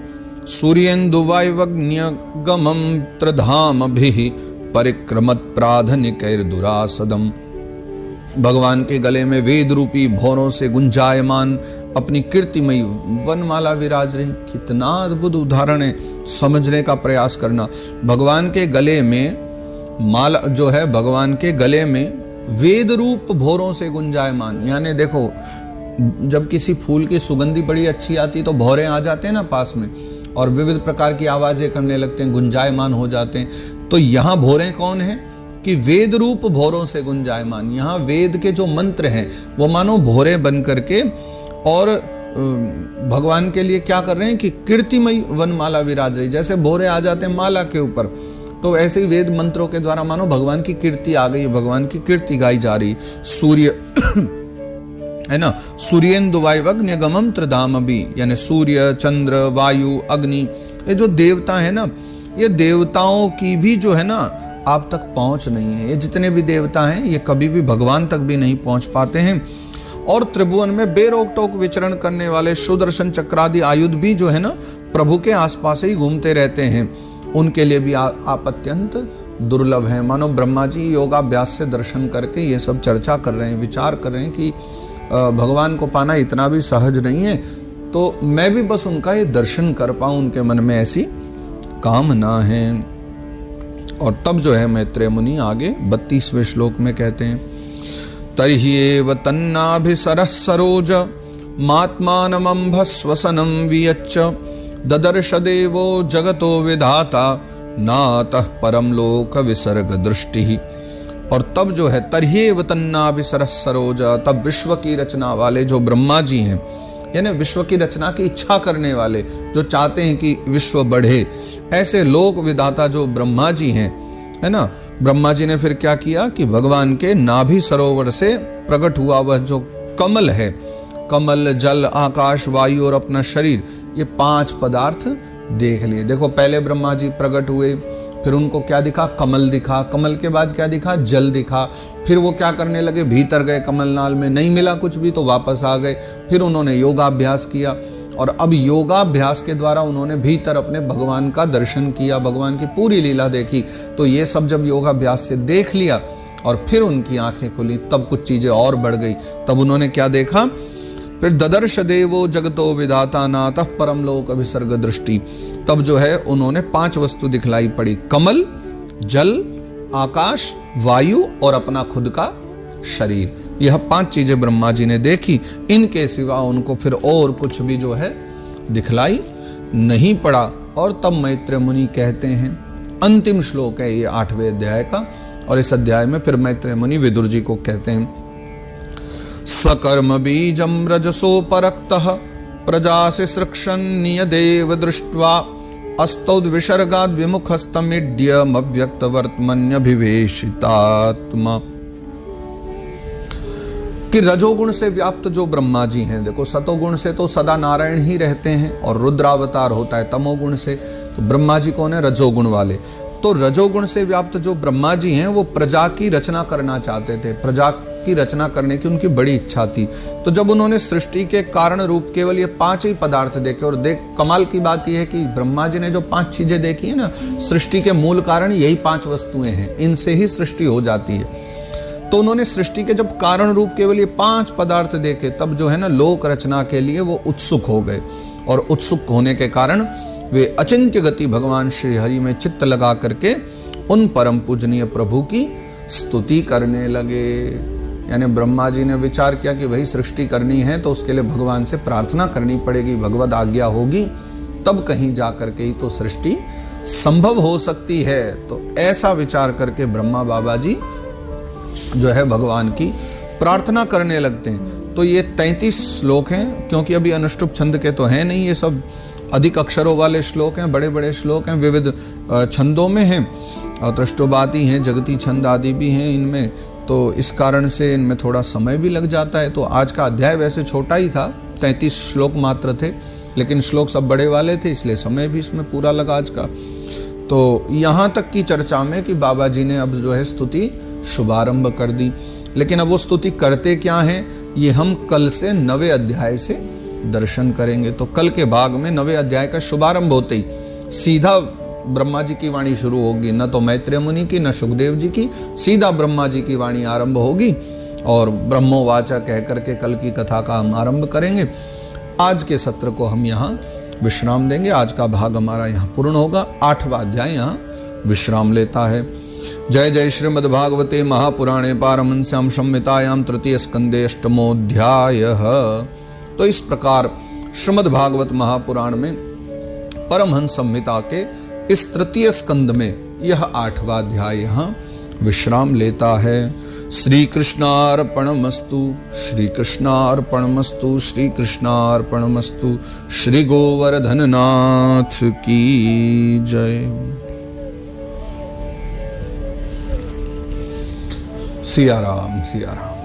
सूर्येन्दुवायुवग्न्यगमं त्रिधामभिः परिक्रमत् प्राधनिकैर्दुरासदम्। भगवान के गले में वेद रूपी भौरों से गुंजायमान अपनी कीर्तिमयी वनमाला विराज रही। कितना अद्भुत उदाहरण है, समझने का प्रयास करना। भगवान के गले में माला जो है, भगवान के गले में वेद रूप भौरों से गुंजायमान, यानी देखो जब किसी फूल की सुगंधी बड़ी अच्छी आती तो भौरे आ जाते हैं ना पास में, और विविध प्रकार की आवाजें करने लगते हैं, गुंजायमान हो जाते हैं। तो यहाँ भौरे कौन है कि वेद रूप भौरों से गुंजायमान। यहाँ वेद के जो मंत्र हैं वो मानो भौरे बन करके और भगवान के लिए क्या कर रहे हैं कि कीर्तिमयी वनमाला विराज रही। जैसे भौरे आ जाते हैं माला के ऊपर, तो ऐसे ही वेद मंत्रों के द्वारा मानो भगवान की कीर्ति आ गई, भगवान की कीर्ति गाई जा रही। सूर्य है ना, सूर्येन्दुवायुवग्न्यगमं त्रिधामभिः, यानी सूर्य, चंद्र, वायु, अग्नि, ये जो देवता है ना, ये देवताओं की भी जो है ना आप तक पहुंच नहीं है। ये जितने भी देवता हैं ये कभी भी भगवान तक भी नहीं पहुंच पाते हैं। और त्रिभुवन में बेरोक टोक विचरण करने वाले सुदर्शन चक्रादि आयुध भी जो है ना प्रभु के आसपास ही घूमते रहते हैं, उनके लिए भी आप अत्यंत दुर्लभ है। मानो ब्रह्मा जी योगाभ्यास से दर्शन करके ये सब चर्चा कर रहे हैं, विचार कर रहे हैं कि भगवान को पाना इतना भी सहज नहीं है, तो मैं भी बस उनका ये दर्शन कर पाऊं, उनके मन में ऐसी कामना है। और तब जो है मैत्रेय मुनि आगे 32वें श्लोक में कहते हैं, तर्ह्येव तन्नाभिसरः सरोज मात्मानमंभस्वसनं वियच्च ददर्श देवो जगतो विधाता नातः परम लोक विसर्ग दृष्टि। और तब जो है तर्ह्येव तन्नाभिसरः सरोज, तब विश्व की रचना वाले जो ब्रह्मा जी हैं, यानी विश्व की रचना की इच्छा करने वाले, जो चाहते हैं कि विश्व बढ़े, ऐसे लोक विधाता जो ब्रह्मा जी हैं, है ना, ब्रह्मा जी ने फिर क्या किया कि भगवान के नाभि सरोवर से प्रकट हुआ वह जो कमल है, कमल, जल, आकाश, वायु और अपना शरीर, ये 5 पदार्थ देख लिए। देखो पहले ब्रह्मा जी प्रकट हुए, फिर उनको क्या दिखा, कमल दिखा, कमल के बाद क्या दिखा, जल दिखा, फिर वो क्या करने लगे, भीतर गए कमलनाल में, नहीं मिला कुछ भी तो वापस आ गए, फिर उन्होंने योगाभ्यास किया, और अब योगाभ्यास के द्वारा उन्होंने भीतर अपने भगवान का दर्शन किया, भगवान की पूरी लीला देखी। तो ये सब जब योगाभ्यास से देख लिया और फिर उनकी आंखें खुली, तब कुछ चीजें और बढ़ गई। तब उन्होंने क्या देखा, फिर ददर्श देवो जगतो विधाता नातः परम लोक विसर्ग दृष्टि। तब जो है उन्होंने 5 वस्तु दिखलाई पड़ी, कमल, जल, आकाश, वायु और अपना खुद का शरीर। यह 5 चीजें ब्रह्मा जी ने देखी, इनके सिवा उनको फिर और कुछ भी जो है दिखलाई नहीं पड़ा। और तब मैत्रेय मुनि कहते हैं, अंतिम श्लोक है ये 8वें अध्याय का, और इस अध्याय में फिर मैत्रेय मुनि विदुर जी को कहते हैं, सकर्म बीजम रजसो परक्तः प्रजासि सृक्षन्निय देव दृष्ट्वा अस्तौद विसर्गाद विमुखस्तमिड्यमव्यक्त वर्तमन्यभिवेशितात्मा। कि रजोगुण से व्याप्त जो ब्रह्मा जी हैं, देखो सतोगुण से तो सदा नारायण ही रहते हैं और रुद्रावतार होता है तमोगुण से, तो ब्रह्मा जी कौन है, रजोगुण वाले। तो रजोगुण से व्याप्त जो ब्रह्मा जी हैं वो प्रजा की रचना करना चाहते थे, प्रजा की रचना करने की उनकी बड़ी इच्छा थी। तो जब उन्होंने सृष्टि के कारण रूप केवल ये 5 ही पदार्थ देखे, और देख कमाल की बात यह है कि ब्रह्मा जी ने जो 5 चीजें देखी है ना, सृष्टि के मूल कारण यही 5 वस्तुएं हैं, इनसे ही सृष्टि हो जाती है। तो उन्होंने सृष्टि के जब कारण रूप केवल ये 5 पदार्थ देखे, तब जो है ना लोक रचना के लिए वो उत्सुक हो गए, और उत्सुक होने के कारण वे अचिंत्य गति भगवान श्री हरि में चित्त लगा करके उन परम पूजनीय प्रभु की स्तुति करने लगे। यानी ब्रह्मा जी ने विचार किया कि वही सृष्टि करनी है तो उसके लिए भगवान से प्रार्थना करनी पड़ेगी, भगवद आज्ञा होगी तब कहीं जा करके ही तो सृष्टि संभव हो सकती है। तो ऐसा विचार करके ब्रह्मा बाबा जी जो है भगवान की प्रार्थना करने लगते हैं। तो ये 33 श्लोक हैं, क्योंकि अभी अनुष्टुप छंद के तो हैं नहीं, ये सब अधिक अक्षरों वाले श्लोक हैं, बड़े बड़े श्लोक हैं, विविध छंदों में हैं, और त्रिष्टुबादी हैं, जगती छंद आदि भी हैं इनमें, तो इस कारण से इनमें थोड़ा समय भी लग जाता है। तो आज का अध्याय वैसे छोटा ही था, 33 श्लोक मात्र थे, लेकिन श्लोक सब बड़े वाले थे, इसलिए समय भी इसमें पूरा लगा आज का। तो यहाँ तक की चर्चा में कि बाबा जी ने अब जो है स्तुति शुभारंभ कर दी, लेकिन अब वो स्तुति करते क्या हैं ये हम कल से 9वें अध्याय से दर्शन करेंगे। तो कल के भाग में 9वें अध्याय का शुभारंभ होते ही सीधा ब्रह्मा जी की वाणी शुरू होगी, न तो मैत्रेय मुनि की न सुखदेव जी की, सीधा ब्रह्मा जी की वाणी आरंभ होगी और ब्रह्मोवाचा कह करके कल की कथा का हम आरंभ करेंगे। आज के सत्र को हम यहाँ विश्राम देंगे। आज का भाग हमारा यहाँ पूर्ण होगा। 8वां अध्याय यहाँ विश्राम लेता है। जय जय श्रीमद्भागवते महापुराणे पारमहंस्याम संहितायां तृतीय स्कंदे अष्टमोऽध्यायः। तो इस प्रकार श्रीमद्भागवत महापुराण में परमहंस संहिता के इस तृतीय स्कंद में यह 8वां अध्याय यहाँ विश्राम लेता है। श्री कृष्णार्पणमस्तु, श्री कृष्णार्पणमस्तु, श्री कृष्णार्पणमस्तु। श्री गोवर्धननाथ की जय। सिया राम, सिया राम।